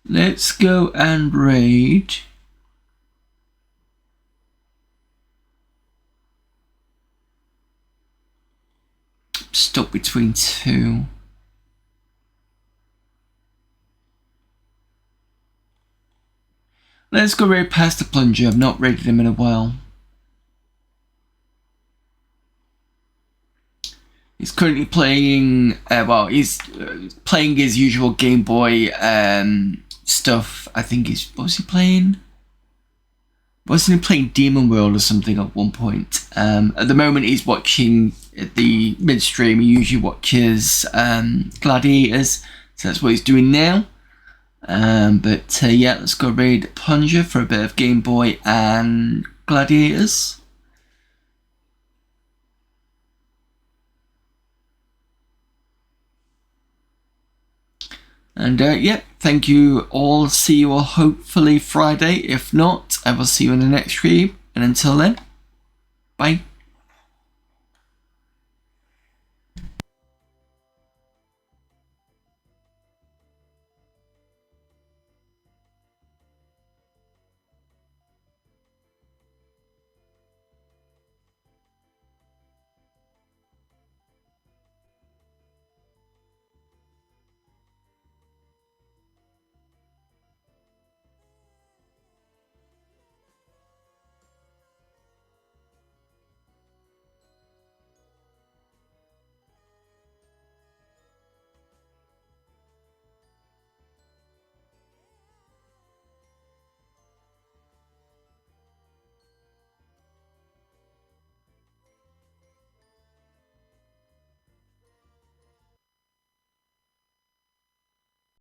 Let's go and raid. Stuck between 2. Let's go raid past the Plunger. I've not raided him in a while. He's currently playing, he's playing his usual Game Boy stuff. I think what was he playing? Wasn't he playing Demon World or something at one point? At the moment he's watching the midstream. He usually watches Gladiators, so that's what he's doing now. But yeah, let's go raid Plunger for a bit of Game Boy and Gladiators. And yeah, thank you all. See you all hopefully Friday. If not, I will see you in the next stream. And until then, bye.